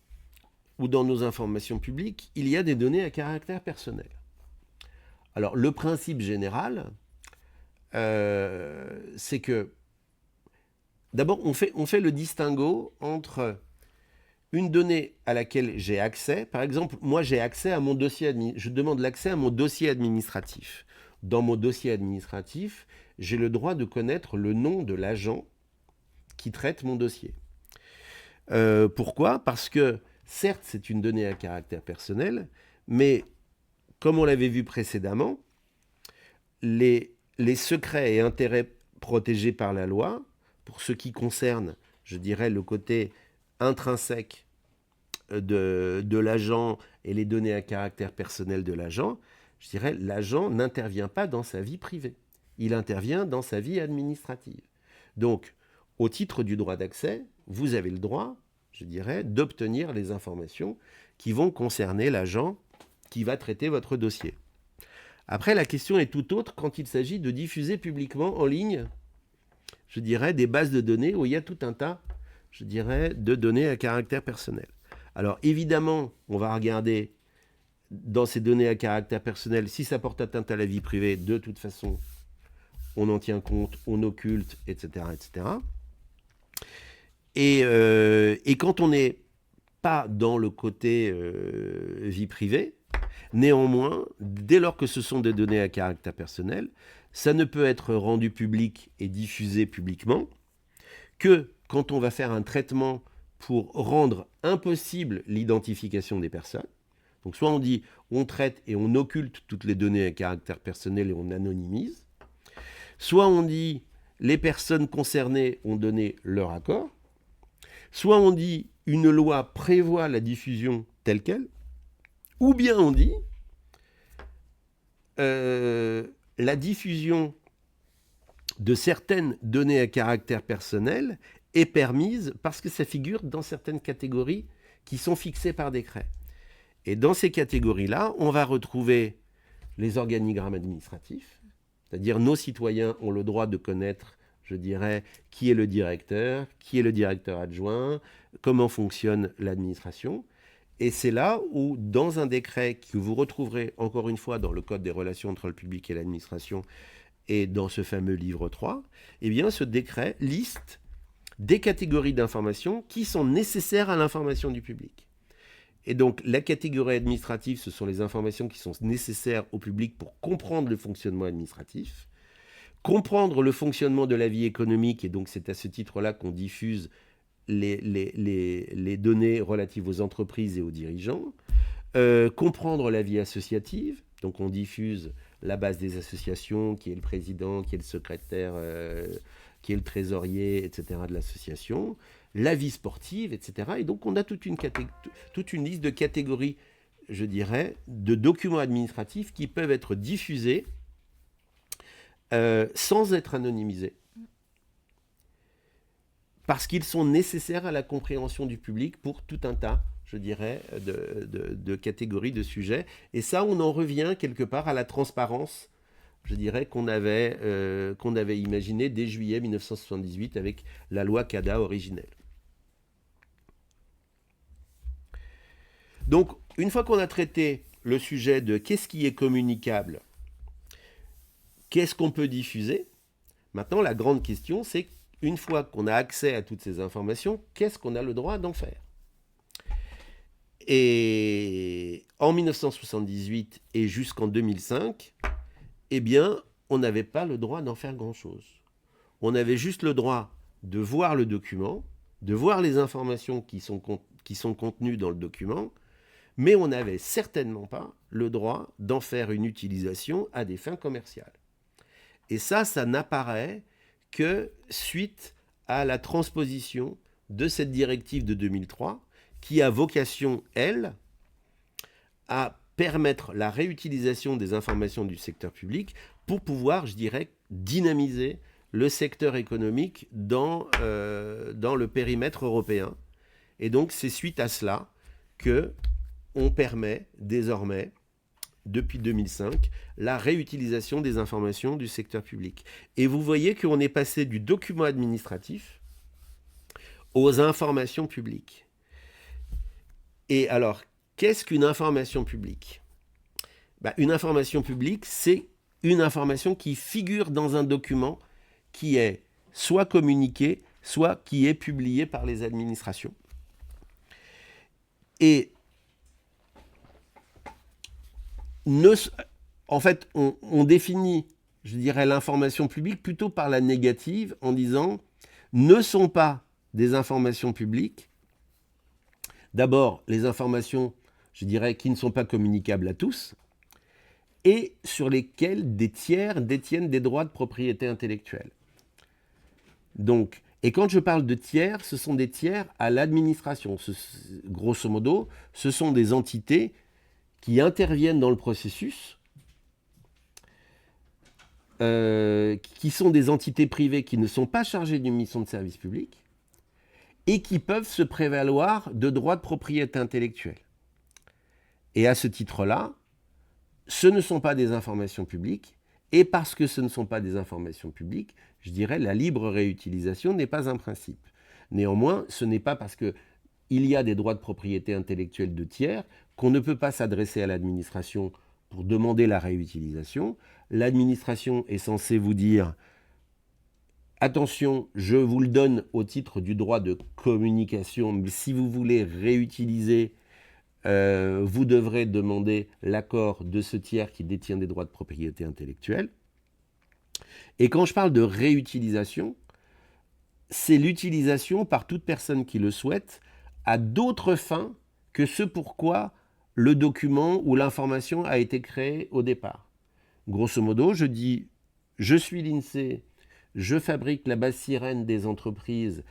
Speaker 1: ou dans nos informations publiques, il y a des données à caractère personnel? Alors, le principe général, c'est que, d'abord, on fait le distinguo entre une donnée à laquelle j'ai accès. Par exemple, moi, j'ai accès à mon dossier je demande l'accès à mon dossier administratif. Dans mon dossier administratif, j'ai le droit de connaître le nom de l'agent qui traite mon dossier. Pourquoi ? Parce que, certes, c'est une donnée à caractère personnel, mais comme on l'avait vu précédemment, les secrets et intérêts protégés par la loi, pour ce qui concerne, je dirais, le côté intrinsèque de l'agent et les données à caractère personnel de l'agent, je dirais, l'agent n'intervient pas dans sa vie privée. Il intervient dans sa vie administrative. Donc, au titre du droit d'accès, vous avez le droit, je dirais, d'obtenir les informations qui vont concerner l'agent qui va traiter votre dossier. Après, la question est tout autre quand il s'agit de diffuser publiquement en ligne, je dirais, des bases de données où il y a tout un tas, je dirais, de données à caractère personnel. Alors, évidemment, on va regarder dans ces données à caractère personnel, si ça porte atteinte à la vie privée, de toute façon, on en tient compte, on occulte, etc., etc. Et quand on n'est pas dans le côté vie privée, néanmoins, dès lors que ce sont des données à caractère personnel, ça ne peut être rendu public et diffusé publiquement que quand on va faire un traitement pour rendre impossible l'identification des personnes. Donc soit on dit on traite et on occulte toutes les données à caractère personnel et on anonymise, soit on dit les personnes concernées ont donné leur accord, soit on dit une loi prévoit la diffusion telle qu'elle, ou bien on dit la diffusion de certaines données à caractère personnel est permise parce que ça figure dans certaines catégories qui sont fixées par décret. Et dans ces catégories-là, on va retrouver les organigrammes administratifs, c'est-à-dire nos citoyens ont le droit de connaître, je dirais, qui est le directeur adjoint, comment fonctionne l'administration. Et c'est là où, dans un décret que vous retrouverez encore une fois dans le Code des relations entre le public et l'administration et dans ce fameux livre 3, eh bien, ce décret liste des catégories d'informations qui sont nécessaires à l'information du public. Et donc, la catégorie administrative, ce sont les informations qui sont nécessaires au public pour comprendre le fonctionnement administratif, comprendre le fonctionnement de la vie économique, et donc c'est à ce titre-là qu'on diffuse les données relatives aux entreprises et aux dirigeants, comprendre la vie associative, donc on diffuse la base des associations, qui est le président, qui est le secrétaire, qui est le trésorier, etc. de l'association, la vie sportive, etc. Et donc on a toute une liste de catégories je dirais, de documents administratifs qui peuvent être diffusés sans être anonymisés, parce qu'ils sont nécessaires à la compréhension du public pour tout un tas, je dirais, de catégories de sujets. Et ça, on en revient quelque part à la transparence, je dirais, qu'on avait imaginé dès juillet 1978 avec la loi CADA originelle. Donc, une fois qu'on a traité le sujet de qu'est-ce qui est communicable, qu'est-ce qu'on peut diffuser, maintenant, la grande question, c'est une fois qu'on a accès à toutes ces informations, qu'est-ce qu'on a le droit d'en faire? Et en 1978 et jusqu'en 2005, eh bien, on n'avait pas le droit d'en faire grand-chose. On avait juste le droit de voir le document, de voir les informations qui sont contenues dans le document, mais on n'avait certainement pas le droit d'en faire une utilisation à des fins commerciales. Et ça n'apparaît que suite à la transposition de cette directive de 2003, qui a vocation, elle, à permettre la réutilisation des informations du secteur public pour pouvoir, je dirais, dynamiser le secteur économique dans le périmètre européen. Et donc, c'est suite à cela qu'on permet désormais, depuis 2005, la réutilisation des informations du secteur public. Et vous voyez qu'on est passé du document administratif aux informations publiques. Et alors, qu'est-ce qu'une information publique? Une information publique, c'est une information qui figure dans un document qui est soit communiqué, soit qui est publié par les administrations. Et en fait, on définit, je dirais, l'information publique plutôt par la négative en disant ne sont pas des informations publiques. D'abord, les informations, je dirais, qui ne sont pas communicables à tous et sur lesquelles des tiers détiennent des droits de propriété intellectuelle. Donc, et quand je parle de tiers, ce sont des tiers à l'administration. Grosso modo, ce sont des entités qui interviennent dans le processus, qui sont des entités privées qui ne sont pas chargées d'une mission de service public et qui peuvent se prévaloir de droits de propriété intellectuelle. Et à ce titre-là, ce ne sont pas des informations publiques, et parce que ce ne sont pas des informations publiques, je dirais la libre réutilisation n'est pas un principe. Néanmoins, ce n'est pas parce qu'il y a des droits de propriété intellectuelle de tiers qu'on ne peut pas s'adresser à l'administration pour demander la réutilisation. L'administration est censée vous dire « Attention, je vous le donne au titre du droit de communication, mais si vous voulez réutiliser, vous devrez demander l'accord de ce tiers qui détient des droits de propriété intellectuelle. » Et quand je parle de réutilisation, c'est l'utilisation par toute personne qui le souhaite à d'autres fins que ce pourquoi le document ou l'information a été créé au départ. Grosso modo, je dis, je suis l'INSEE, je fabrique la base sirène des entreprises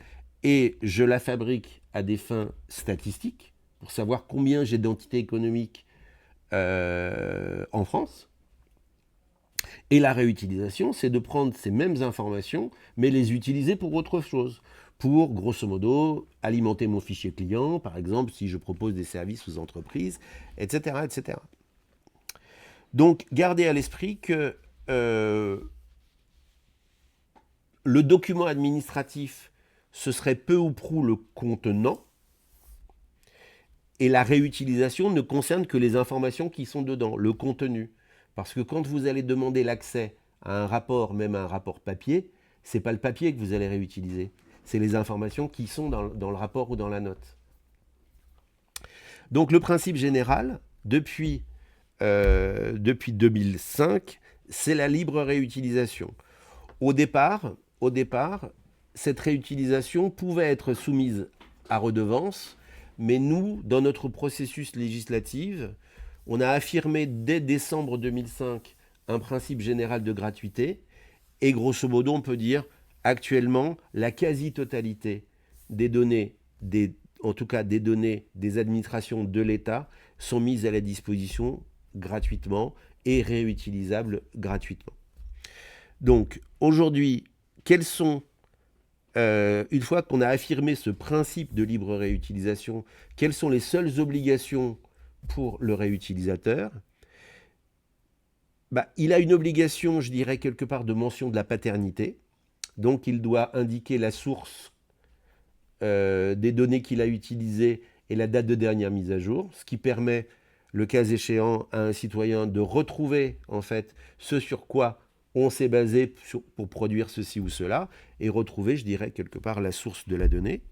Speaker 1: et je la fabrique à des fins statistiques, pour savoir combien j'ai d'entités économiques en France. Et la réutilisation, c'est de prendre ces mêmes informations, mais les utiliser pour autre chose. Pour, grosso modo, alimenter mon fichier client, par exemple, si je propose des services aux entreprises, etc., etc. Donc, gardez à l'esprit que le document administratif, ce serait peu ou prou le contenant, et la réutilisation ne concerne que les informations qui sont dedans, le contenu. Parce que quand vous allez demander l'accès à un rapport, même à un rapport papier, ce n'est pas le papier que vous allez réutiliser, c'est les informations qui sont dans le rapport ou dans la note. Donc le principe général, depuis 2005, c'est la libre réutilisation. Au départ, cette réutilisation pouvait être soumise à redevance, mais nous, dans notre processus législatif, on a affirmé dès décembre 2005 un principe général de gratuité, et grosso modo, on peut dire actuellement, la quasi-totalité des données, en tout cas des données des administrations de l'État, sont mises à la disposition gratuitement et réutilisables gratuitement. Donc aujourd'hui, quelles sont, une fois qu'on a affirmé ce principe de libre réutilisation, quelles sont les seules obligations pour le réutilisateur? Il a une obligation, je dirais, quelque part de mention de la paternité. Donc il doit indiquer la source des données qu'il a utilisées et la date de dernière mise à jour, ce qui permet, le cas échéant, à un citoyen de retrouver en fait ce sur quoi on s'est basé pour produire ceci ou cela, et retrouver, je dirais, quelque part la source de la donnée.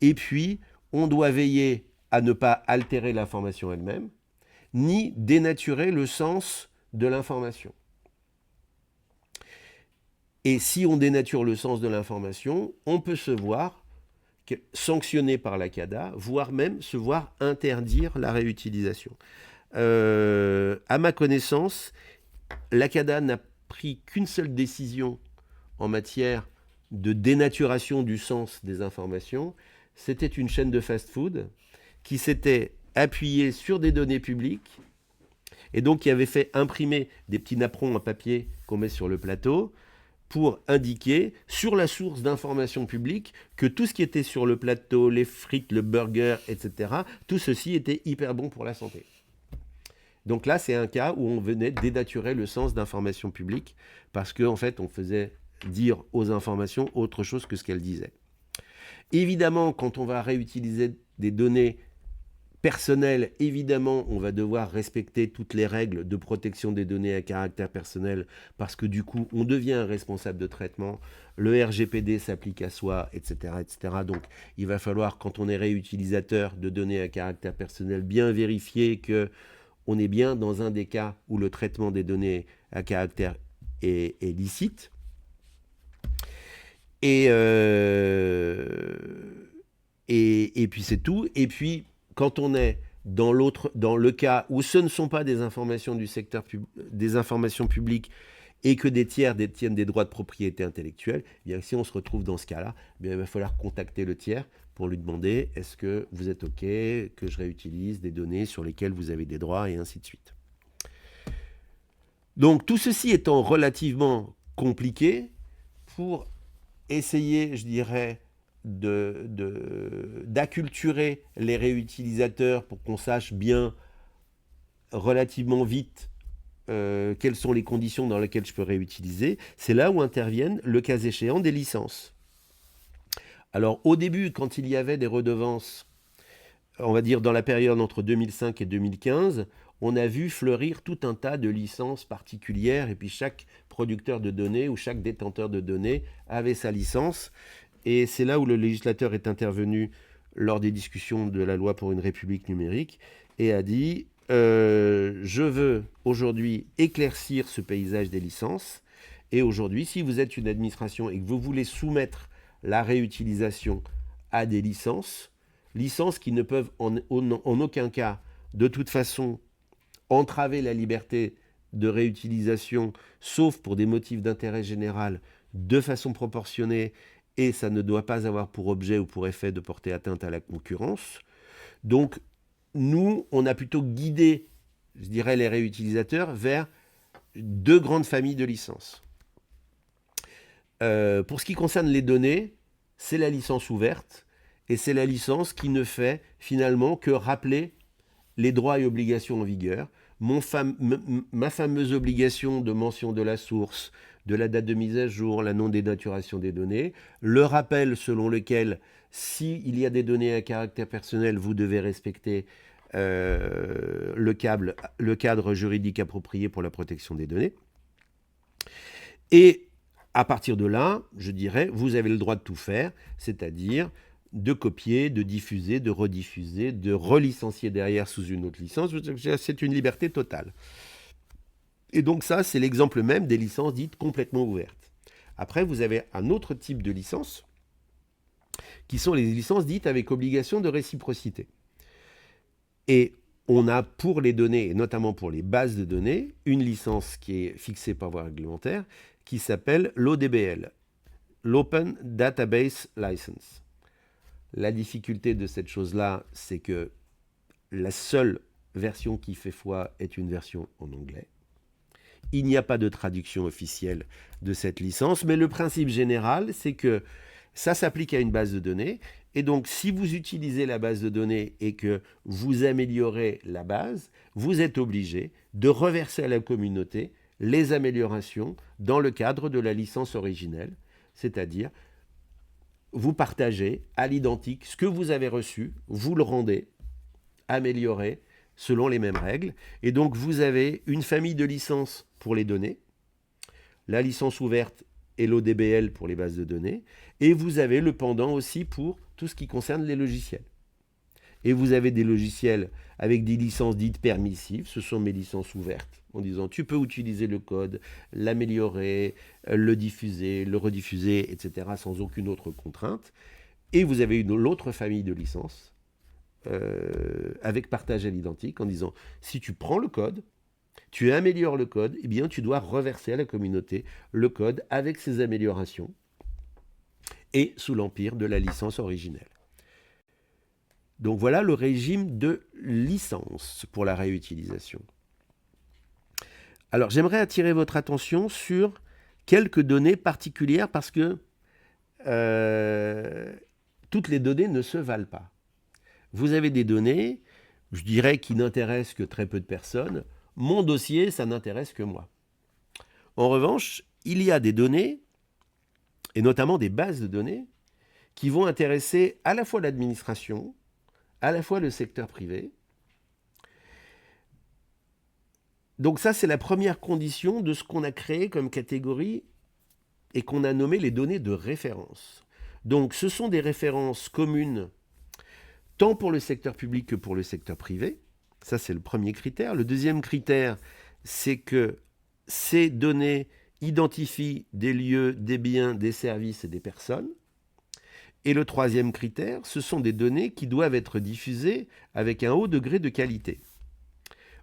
Speaker 1: Et puis, on doit veiller à ne pas altérer l'information elle-même, ni dénaturer le sens de l'information. Et si on dénature le sens de l'information, on peut se voir sanctionné par la CADA, voire même se voir interdire la réutilisation. À ma connaissance, la CADA n'a pris qu'une seule décision en matière de dénaturation du sens des informations. C'était une chaîne de fast-food qui s'était appuyée sur des données publiques et donc qui avait fait imprimer des petits napperons en papier qu'on met sur le plateau pour indiquer sur la source d'informations publiques que tout ce qui était sur le plateau, les frites, le burger, etc., tout ceci était hyper bon pour la santé. Donc là, c'est un cas où on venait dénaturer le sens d'informations publiques parce qu'en fait, on faisait dire aux informations autre chose que ce qu'elles disaient. Évidemment, quand on va réutiliser des données personnelles, évidemment, on va devoir respecter toutes les règles de protection des données à caractère personnel parce que du coup, on devient un responsable de traitement. Le RGPD s'applique à soi, etc., etc. Donc, il va falloir, quand on est réutilisateur de données à caractère personnel, bien vérifier que on est bien dans un des cas où le traitement des données à caractère est licite. Et puis c'est tout. Et puis, quand on est dans le cas où ce ne sont pas des informations du secteur des informations publiques et que des tiers détiennent des droits de propriété intellectuelle, eh bien, si on se retrouve dans ce cas-là, eh bien, il va falloir contacter le tiers pour lui demander est-ce que vous êtes OK que je réutilise des données sur lesquelles vous avez des droits et ainsi de suite. Donc tout ceci étant relativement compliqué, pour essayer, je dirais, d'acculturer les réutilisateurs pour qu'on sache bien relativement vite quelles sont les conditions dans lesquelles je peux réutiliser, c'est là où interviennent, le cas échéant, des licences. Alors au début, quand il y avait des redevances, on va dire dans la période entre 2005 et 2015, on a vu fleurir tout un tas de licences particulières et puis chaque producteur de données ou chaque détenteur de données avait sa licence. Et c'est là où le législateur est intervenu lors des discussions de la loi pour une république numérique et a dit je veux aujourd'hui éclaircir ce paysage des licences. Et aujourd'hui, si vous êtes une administration et que vous voulez soumettre la réutilisation à des licences qui ne peuvent en aucun cas, de toute façon, entraver la liberté de réutilisation, sauf pour des motifs d'intérêt général, de façon proportionnée, et ça ne doit pas avoir pour objet ou pour effet de porter atteinte à la concurrence. Donc, nous, on a plutôt guidé, je dirais, les réutilisateurs vers deux grandes familles de licences. Pour ce qui concerne les données, c'est la licence ouverte, et c'est la licence qui ne fait finalement que rappeler les droits et obligations en vigueur. Ma fameuse obligation de mention de la source, de la date de mise à jour, la non-dénaturation des données, le rappel selon lequel, s'il y a des données à caractère personnel, vous devez respecter le cadre juridique approprié pour la protection des données. Et à partir de là, je dirais, vous avez le droit de tout faire, c'est-à-dire de copier, de diffuser, de rediffuser, de relicencier derrière sous une autre licence. C'est une liberté totale. Et donc ça, c'est l'exemple même des licences dites complètement ouvertes. Après, vous avez un autre type de licence, qui sont les licences dites avec obligation de réciprocité. Et on a pour les données, et notamment pour les bases de données, une licence qui est fixée par voie réglementaire, qui s'appelle l'ODBL, l'Open Database License. La difficulté de cette chose-là, c'est que la seule version qui fait foi est une version en anglais. Il n'y a pas de traduction officielle de cette licence, mais le principe général, c'est que ça s'applique à une base de données. Et donc, si vous utilisez la base de données et que vous améliorez la base, vous êtes obligé de reverser à la communauté les améliorations dans le cadre de la licence originelle, c'est-à-dire vous partagez à l'identique ce que vous avez reçu, vous le rendez amélioré selon les mêmes règles. Et donc, vous avez une famille de licences pour les données, la licence ouverte et l'ODBL pour les bases de données, et vous avez le pendant aussi pour tout ce qui concerne les logiciels. Et vous avez des logiciels avec des licences dites permissives, ce sont mes licences ouvertes, en disant tu peux utiliser le code, l'améliorer, le diffuser, le rediffuser, etc., sans aucune autre contrainte. Et vous avez l'autre famille de licences avec partage à l'identique, en disant si tu prends le code, tu améliores le code, eh bien tu dois reverser à la communauté le code avec ses améliorations et sous l'empire de la licence originelle. Donc voilà le régime de licence pour la réutilisation. Alors j'aimerais attirer votre attention sur quelques données particulières parce que toutes les données ne se valent pas. Vous avez des données, je dirais, qui n'intéressent que très peu de personnes. Mon dossier, ça n'intéresse que moi. En revanche, il y a des données, et notamment des bases de données, qui vont intéresser à la fois l'administration, à la fois le secteur privé. Donc ça, c'est la première condition de ce qu'on a créé comme catégorie et qu'on a nommé les données de référence. Donc ce sont des références communes tant pour le secteur public que pour le secteur privé. Ça, c'est le premier critère. Le deuxième critère, c'est que ces données identifient des lieux, des biens, des services et des personnes. Et le troisième critère, ce sont des données qui doivent être diffusées avec un haut degré de qualité.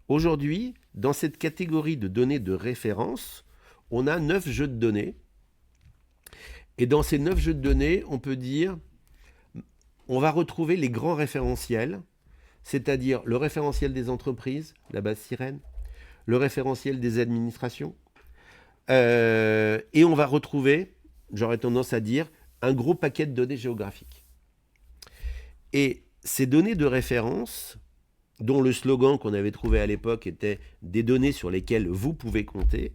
Speaker 1: Aujourd'hui, dans cette catégorie de données de référence, on a 9 jeux de données. Et dans ces 9 jeux de données, on peut dire, on va retrouver les grands référentiels, c'est-à-dire le référentiel des entreprises, la base Sirène, le référentiel des administrations, et on va retrouver, j'aurais tendance à dire, un gros paquet de données géographiques. Et ces données de référence, dont le slogan qu'on avait trouvé à l'époque était « des données sur lesquelles vous pouvez compter »,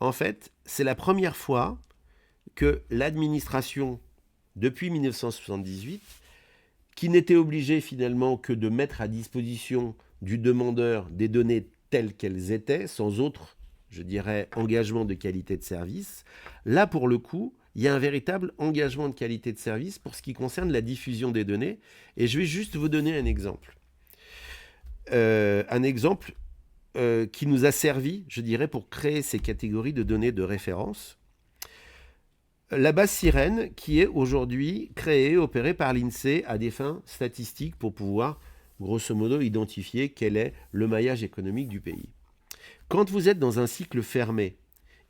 Speaker 1: en fait, c'est la première fois que l'administration, depuis 1978, qui n'était obligée finalement que de mettre à disposition du demandeur des données telles qu'elles étaient, sans autre, je dirais, engagement de qualité de service, là, pour le coup, il y a un véritable engagement de qualité de service pour ce qui concerne la diffusion des données. Et je vais juste vous donner un exemple. Qui nous a servi, je dirais, pour créer ces catégories de données de référence. La base Sirène, qui est aujourd'hui créée, opérée par l'INSEE à des fins statistiques pour pouvoir, grosso modo, identifier quel est le maillage économique du pays. Quand vous êtes dans un cycle fermé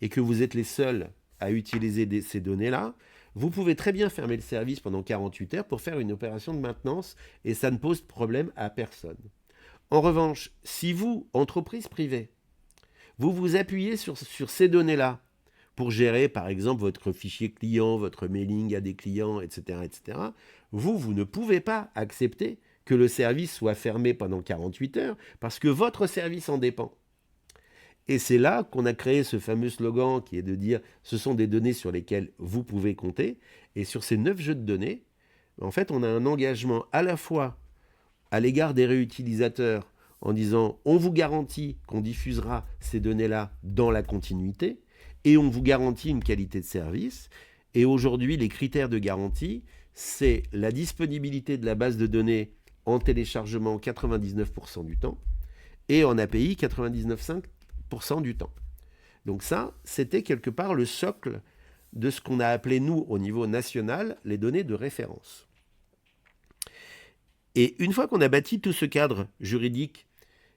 Speaker 1: et que vous êtes les seuls à utiliser ces données-là, vous pouvez très bien fermer le service pendant 48 heures pour faire une opération de maintenance et ça ne pose problème à personne. En revanche, si vous, entreprise privée, vous vous appuyez sur ces données-là pour gérer, par exemple, votre fichier client, votre mailing à des clients, etc., vous ne pouvez pas accepter que le service soit fermé pendant 48 heures parce que votre service en dépend. Et c'est là qu'on a créé ce fameux slogan qui est de dire ce sont des données sur lesquelles vous pouvez compter. Et sur ces 9 jeux de données, en fait, on a un engagement à la fois à l'égard des réutilisateurs en disant on vous garantit qu'on diffusera ces données-là dans la continuité et on vous garantit une qualité de service. Et aujourd'hui, les critères de garantie, c'est la disponibilité de la base de données en téléchargement 99% du temps et en API 99,5% du temps. Donc ça, c'était quelque part le socle de ce qu'on a appelé, nous, au niveau national, les données de référence. Et une fois qu'on a bâti tout ce cadre juridique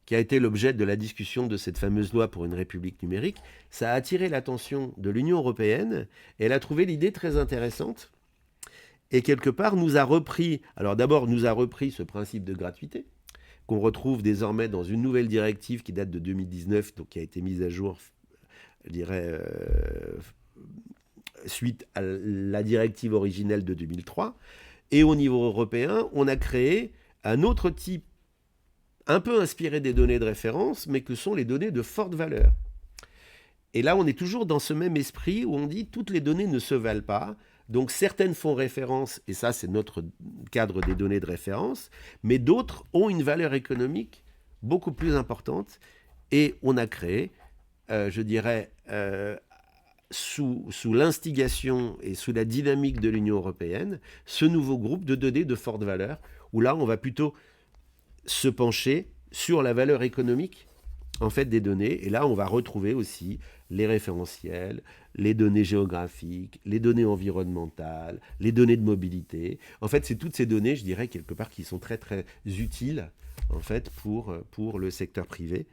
Speaker 1: qui a été l'objet de la discussion de cette fameuse loi pour une république numérique, ça a attiré l'attention de l'Union européenne et elle a trouvé l'idée très intéressante et quelque part nous a repris, alors d'abord nous a repris ce principe de gratuité, qu'on retrouve désormais dans une nouvelle directive qui date de 2019, donc qui a été mise à jour, je dirais, suite à la directive originelle de 2003. Et au niveau européen, on a créé un autre type, un peu inspiré des données de référence, mais que sont les données de forte valeur. Et là, on est toujours dans ce même esprit où on dit toutes les données ne se valent pas. Donc certaines font référence, et ça c'est notre cadre des données de référence, mais d'autres ont une valeur économique beaucoup plus importante. Et on a créé, je dirais, sous l'instigation et sous la dynamique de l'Union européenne, ce nouveau groupe de données de forte valeur, où là on va plutôt se pencher sur la valeur économique en fait des données. Et là on va retrouver aussi les référentiels, les données géographiques, les données environnementales, les données de mobilité. En fait, c'est toutes ces données, je dirais, quelque part, qui sont très, très utiles, en fait, pour le secteur privé.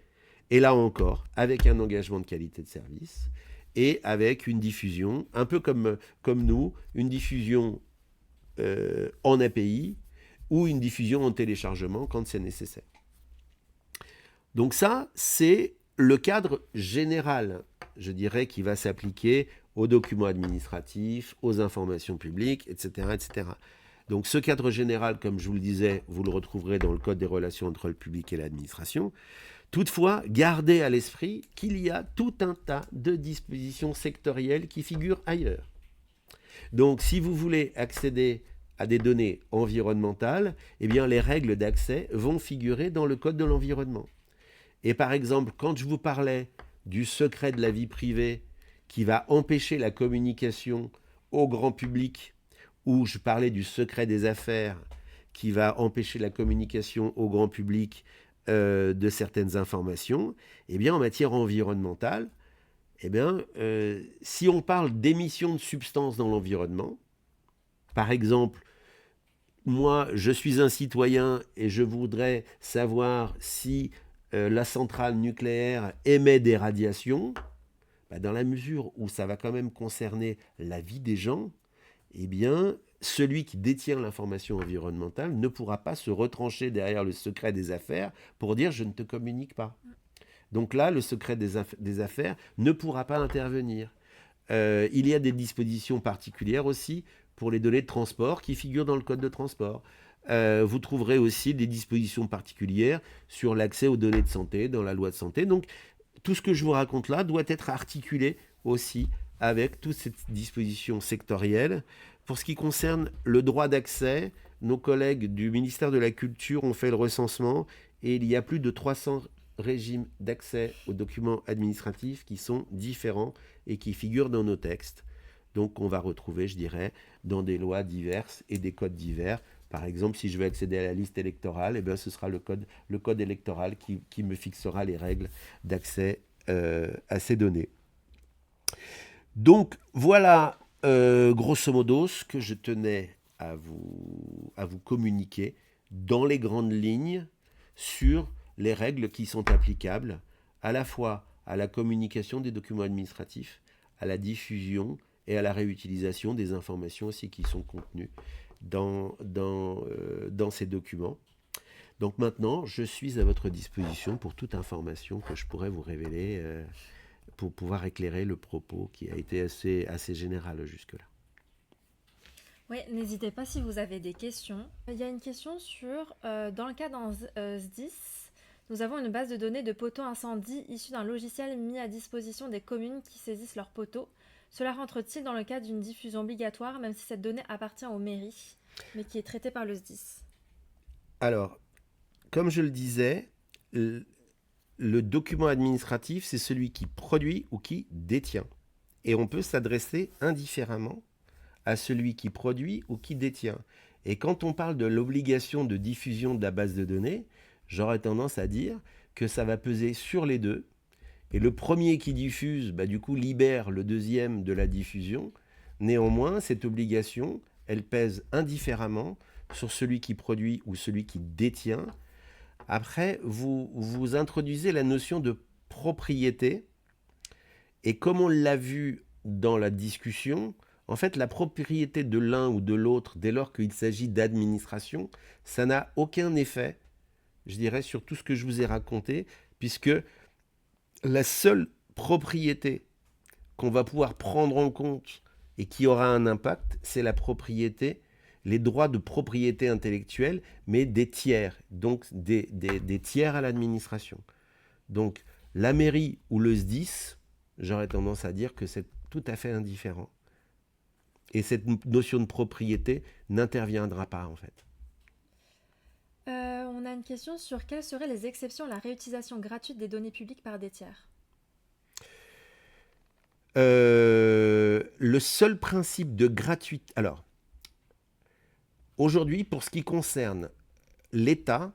Speaker 1: Et là encore, avec un engagement de qualité de service et avec une diffusion, un peu comme nous, une diffusion en API ou une diffusion en téléchargement quand c'est nécessaire. Donc ça, c'est le cadre général, je dirais, qui va s'appliquer aux documents administratifs, aux informations publiques, etc., etc. Donc ce cadre général, comme je vous le disais, vous le retrouverez dans le Code des relations entre le public et l'administration. Toutefois, gardez à l'esprit qu'il y a tout un tas de dispositions sectorielles qui figurent ailleurs. Donc si vous voulez accéder à des données environnementales, eh bien les règles d'accès vont figurer dans le Code de l'environnement. Et par exemple, quand je vous parlais du secret de la vie privée qui va empêcher la communication au grand public, ou je parlais du secret des affaires qui va empêcher la communication au grand public de certaines informations, eh bien en matière environnementale, eh bien, si on parle d'émissions de substances dans l'environnement, par exemple, moi je suis un citoyen et je voudrais savoir si la centrale nucléaire émet des radiations, dans la mesure où ça va quand même concerner la vie des gens, eh bien, celui qui détient l'information environnementale ne pourra pas se retrancher derrière le secret des affaires pour dire « je ne te communique pas ». Donc là, le secret des affaires ne pourra pas intervenir. Il y a des dispositions particulières aussi pour les données de transport qui figurent dans le code de transport. Vous trouverez aussi des dispositions particulières sur l'accès aux données de santé dans la loi de santé. Donc, tout ce que je vous raconte là doit être articulé aussi avec toutes ces dispositions sectorielles. Pour ce qui concerne le droit d'accès, nos collègues du ministère de la Culture ont fait le recensement et il y a plus de 300 régimes d'accès aux documents administratifs qui sont différents et qui figurent dans nos textes. Donc, on va retrouver, je dirais, dans des lois diverses et des codes divers. Par exemple, si je veux accéder à la liste électorale, eh bien, ce sera le code électoral qui me fixera les règles d'accès à ces données. Donc, voilà, grosso modo, ce que je tenais à vous communiquer dans les grandes lignes sur les règles qui sont applicables à la fois à la communication des documents administratifs, à la diffusion et à la réutilisation des informations aussi qui sont contenues dans ces documents. Donc maintenant, je suis à votre disposition pour toute information que je pourrais vous révéler pour pouvoir éclairer le propos qui a été assez général jusque-là.
Speaker 2: Oui, n'hésitez pas si vous avez des questions. Il y a une question sur, dans le cas d'un SDIS, nous avons une base de données de poteaux incendie issue d'un logiciel mis à disposition des communes qui saisissent leurs poteaux. Cela rentre-t-il dans le cadre d'une diffusion obligatoire, même si cette donnée appartient aux mairies, mais qui est traitée par le SDIS?
Speaker 1: Alors, comme je le disais, le document administratif, c'est celui qui produit ou qui détient. Et on peut s'adresser indifféremment à celui qui produit ou qui détient. Et quand on parle de l'obligation de diffusion de la base de données, j'aurais tendance à dire que ça va peser sur les deux. Et le premier qui diffuse, du coup, libère le deuxième de la diffusion. Néanmoins, cette obligation, elle pèse indifféremment sur celui qui produit ou celui qui détient. Après, vous introduisez la notion de propriété. Et comme on l'a vu dans la discussion, en fait, la propriété de l'un ou de l'autre, dès lors qu'il s'agit d'administration, ça n'a aucun effet je dirais, sur tout ce que je vous ai raconté, puisque la seule propriété qu'on va pouvoir prendre en compte et qui aura un impact, c'est la propriété, les droits de propriété intellectuelle, mais des tiers, donc des tiers à l'administration. Donc la mairie ou le SDIS, j'aurais tendance à dire que c'est tout à fait indifférent. Et cette notion de propriété n'interviendra pas, en fait.
Speaker 2: On a une question sur quelles seraient les exceptions à la réutilisation gratuite des données publiques par des tiers.
Speaker 1: Le seul principe de gratuité... Alors, aujourd'hui, pour ce qui concerne l'État,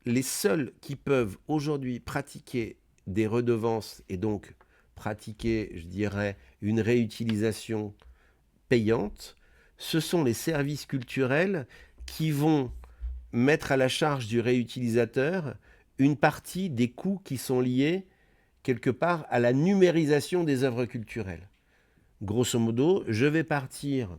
Speaker 1: les seuls qui peuvent aujourd'hui pratiquer des redevances et donc pratiquer, je dirais, une réutilisation payante, ce sont les services culturels qui vont mettre à la charge du réutilisateur une partie des coûts qui sont liés quelque part à la numérisation des œuvres culturelles. Grosso modo, je vais partir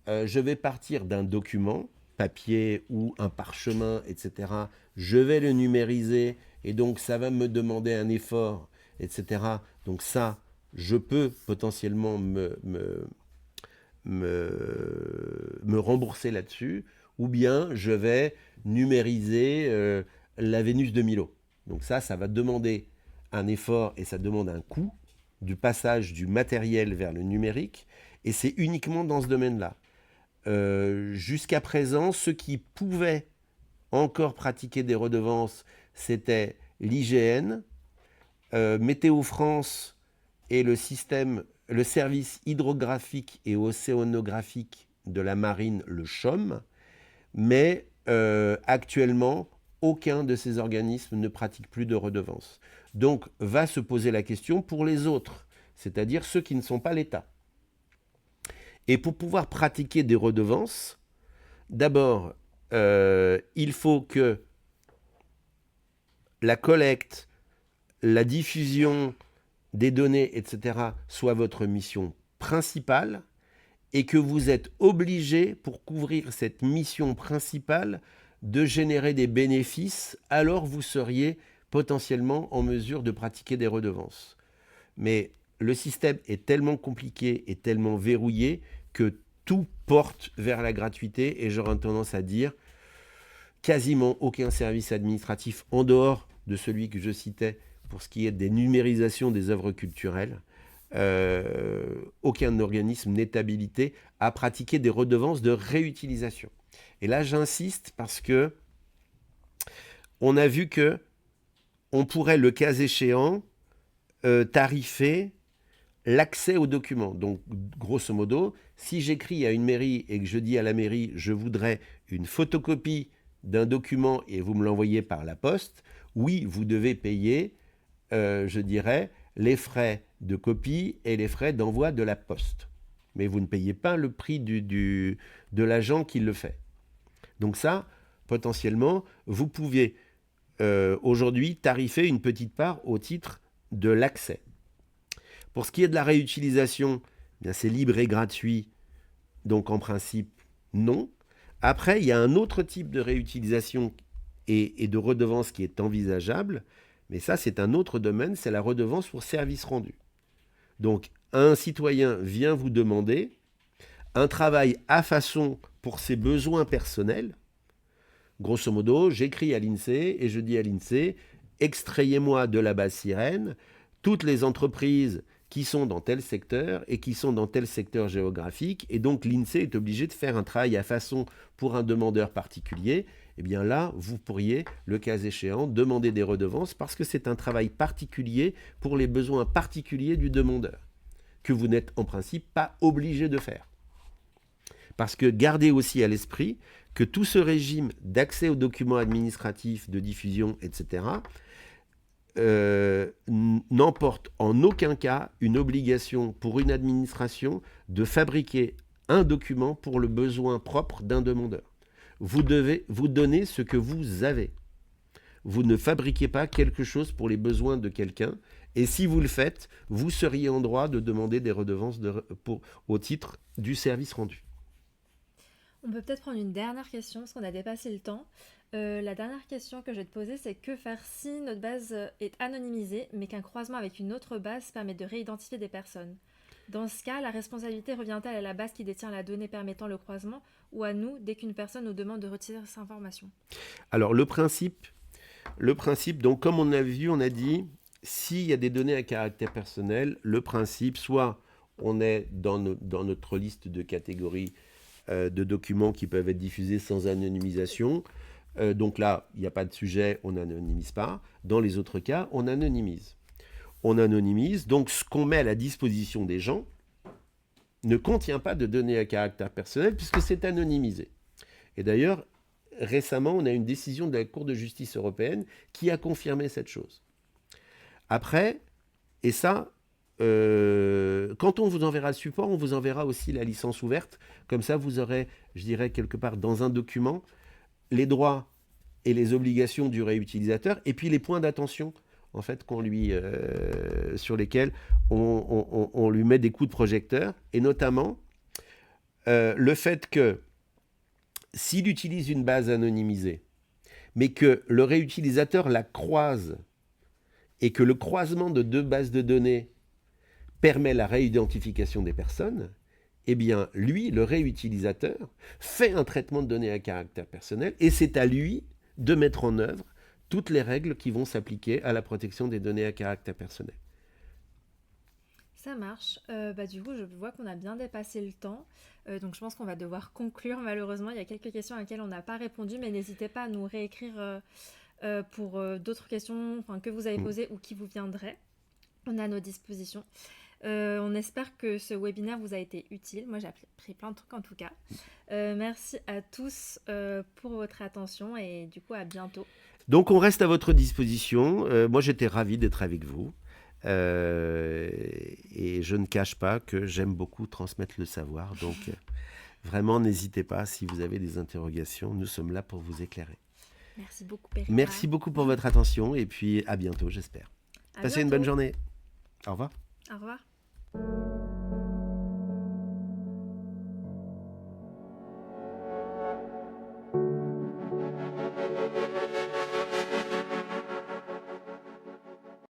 Speaker 1: d'un document, papier ou un parchemin, etc. Je vais le numériser et donc ça va me demander un effort, etc. Donc ça, je peux potentiellement me rembourser là-dessus, ou bien je vais numériser la Vénus de Milo. Donc ça va demander un effort et ça demande un coût du passage du matériel vers le numérique, et c'est uniquement dans ce domaine-là. Jusqu'à présent, ceux qui pouvaient encore pratiquer des redevances, c'était l'IGN, Météo France et le service hydrographique et océanographique de la marine, le CHOM, mais actuellement, aucun de ces organismes ne pratique plus de redevances. Donc, va se poser la question pour les autres, c'est-à-dire ceux qui ne sont pas l'État. Et pour pouvoir pratiquer des redevances, d'abord, il faut que la collecte, la diffusion des données, etc., soit votre mission principale, et que vous êtes obligé, pour couvrir cette mission principale, de générer des bénéfices, alors vous seriez potentiellement en mesure de pratiquer des redevances. Mais le système est tellement compliqué et tellement verrouillé que tout porte vers la gratuité, et j'aurais tendance à dire quasiment aucun service administratif en dehors de celui que je citais pour ce qui est des numérisations des œuvres culturelles, aucun organisme n'est habilité à pratiquer des redevances de réutilisation. Et là, j'insiste parce que on a vu que on pourrait, le cas échéant, tarifer l'accès aux documents. Donc, grosso modo, si j'écris à une mairie et que je dis à la mairie, je voudrais une photocopie d'un document et vous me l'envoyez par la poste, oui, vous devez payer, je dirais, les frais de copie et les frais d'envoi de la poste. Mais vous ne payez pas le prix de l'agent qui le fait. Donc ça, potentiellement, vous pouvez aujourd'hui tarifer une petite part au titre de l'accès. Pour ce qui est de la réutilisation, bien, c'est libre et gratuit, donc en principe, non. Après, il y a un autre type de réutilisation et de redevance qui est envisageable, mais ça, c'est un autre domaine, c'est la redevance pour service rendu. Donc, un citoyen vient vous demander un travail à façon pour ses besoins personnels. Grosso modo, j'écris à l'INSEE et je dis à l'INSEE, extrayez-moi de la base Sirène toutes les entreprises qui sont dans tel secteur et qui sont dans tel secteur géographique, et donc l'INSEE est obligé de faire un travail à façon pour un demandeur particulier. Eh bien là, vous pourriez, le cas échéant, demander des redevances parce que c'est un travail particulier pour les besoins particuliers du demandeur, que vous n'êtes en principe pas obligé de faire. Parce que gardez aussi à l'esprit que tout ce régime d'accès aux documents administratifs, de diffusion, etc., n'emporte en aucun cas une obligation pour une administration de fabriquer un document pour le besoin propre d'un demandeur. Vous devez vous donner ce que vous avez. Vous ne fabriquez pas quelque chose pour les besoins de quelqu'un, et si vous le faites, vous seriez en droit de demander des redevances au titre du service rendu.
Speaker 2: On peut peut-être prendre une dernière question parce qu'on a dépassé le temps. La dernière question que je vais te poser, c'est que faire si notre base est anonymisée, mais qu'un croisement avec une autre base permet de réidentifier des personnes? Dans ce cas, la responsabilité revient-elle à la base qui détient la donnée permettant le croisement ou à nous dès qu'une personne nous demande de retirer cette information?
Speaker 1: Alors le principe, donc comme on a vu, on a dit, s'il y a des données à caractère personnel, le principe, soit on est dans notre liste de catégories de documents qui peuvent être diffusés sans anonymisation. Donc là, il n'y a pas de sujet, on n'anonymise pas. Dans les autres cas, on anonymise. On anonymise, donc ce qu'on met à la disposition des gens ne contient pas de données à caractère personnel puisque c'est anonymisé. Et d'ailleurs, récemment, on a une décision de la Cour de justice européenne qui a confirmé cette chose. Après, et ça, quand on vous enverra le support, on vous enverra aussi la licence ouverte. Comme ça, vous aurez, je dirais, quelque part dans un document, les droits et les obligations du réutilisateur, et puis les points d'attention, en fait, sur lesquels on lui met des coups de projecteur, et notamment le fait que s'il utilise une base anonymisée, mais que le réutilisateur la croise, et que le croisement de deux bases de données permet la réidentification des personnes, eh bien, lui, le réutilisateur, fait un traitement de données à caractère personnel et c'est à lui de mettre en œuvre toutes les règles qui vont s'appliquer à la protection des données à caractère personnel.
Speaker 2: Ça marche. Du coup, je vois qu'on a bien dépassé le temps. Donc, je pense qu'on va devoir conclure. Malheureusement, il y a quelques questions à laquelle on n'a pas répondu, mais n'hésitez pas à nous réécrire pour d'autres questions que vous avez posées ou qui vous viendraient. On est à nos dispositions. On espère que ce webinaire vous a été utile. Moi, j'ai appris plein de trucs en tout cas. Merci à tous pour votre attention et du coup, à bientôt.
Speaker 1: Donc, on reste à votre disposition. Moi, j'étais ravi d'être avec vous. Et je ne cache pas que j'aime beaucoup transmettre le savoir. Donc, vraiment, n'hésitez pas si vous avez des interrogations. Nous sommes là pour vous éclairer.
Speaker 2: Merci beaucoup, Périna.
Speaker 1: Merci beaucoup pour votre attention et puis à bientôt, j'espère. Passez une bonne journée. Au revoir.
Speaker 2: Au revoir.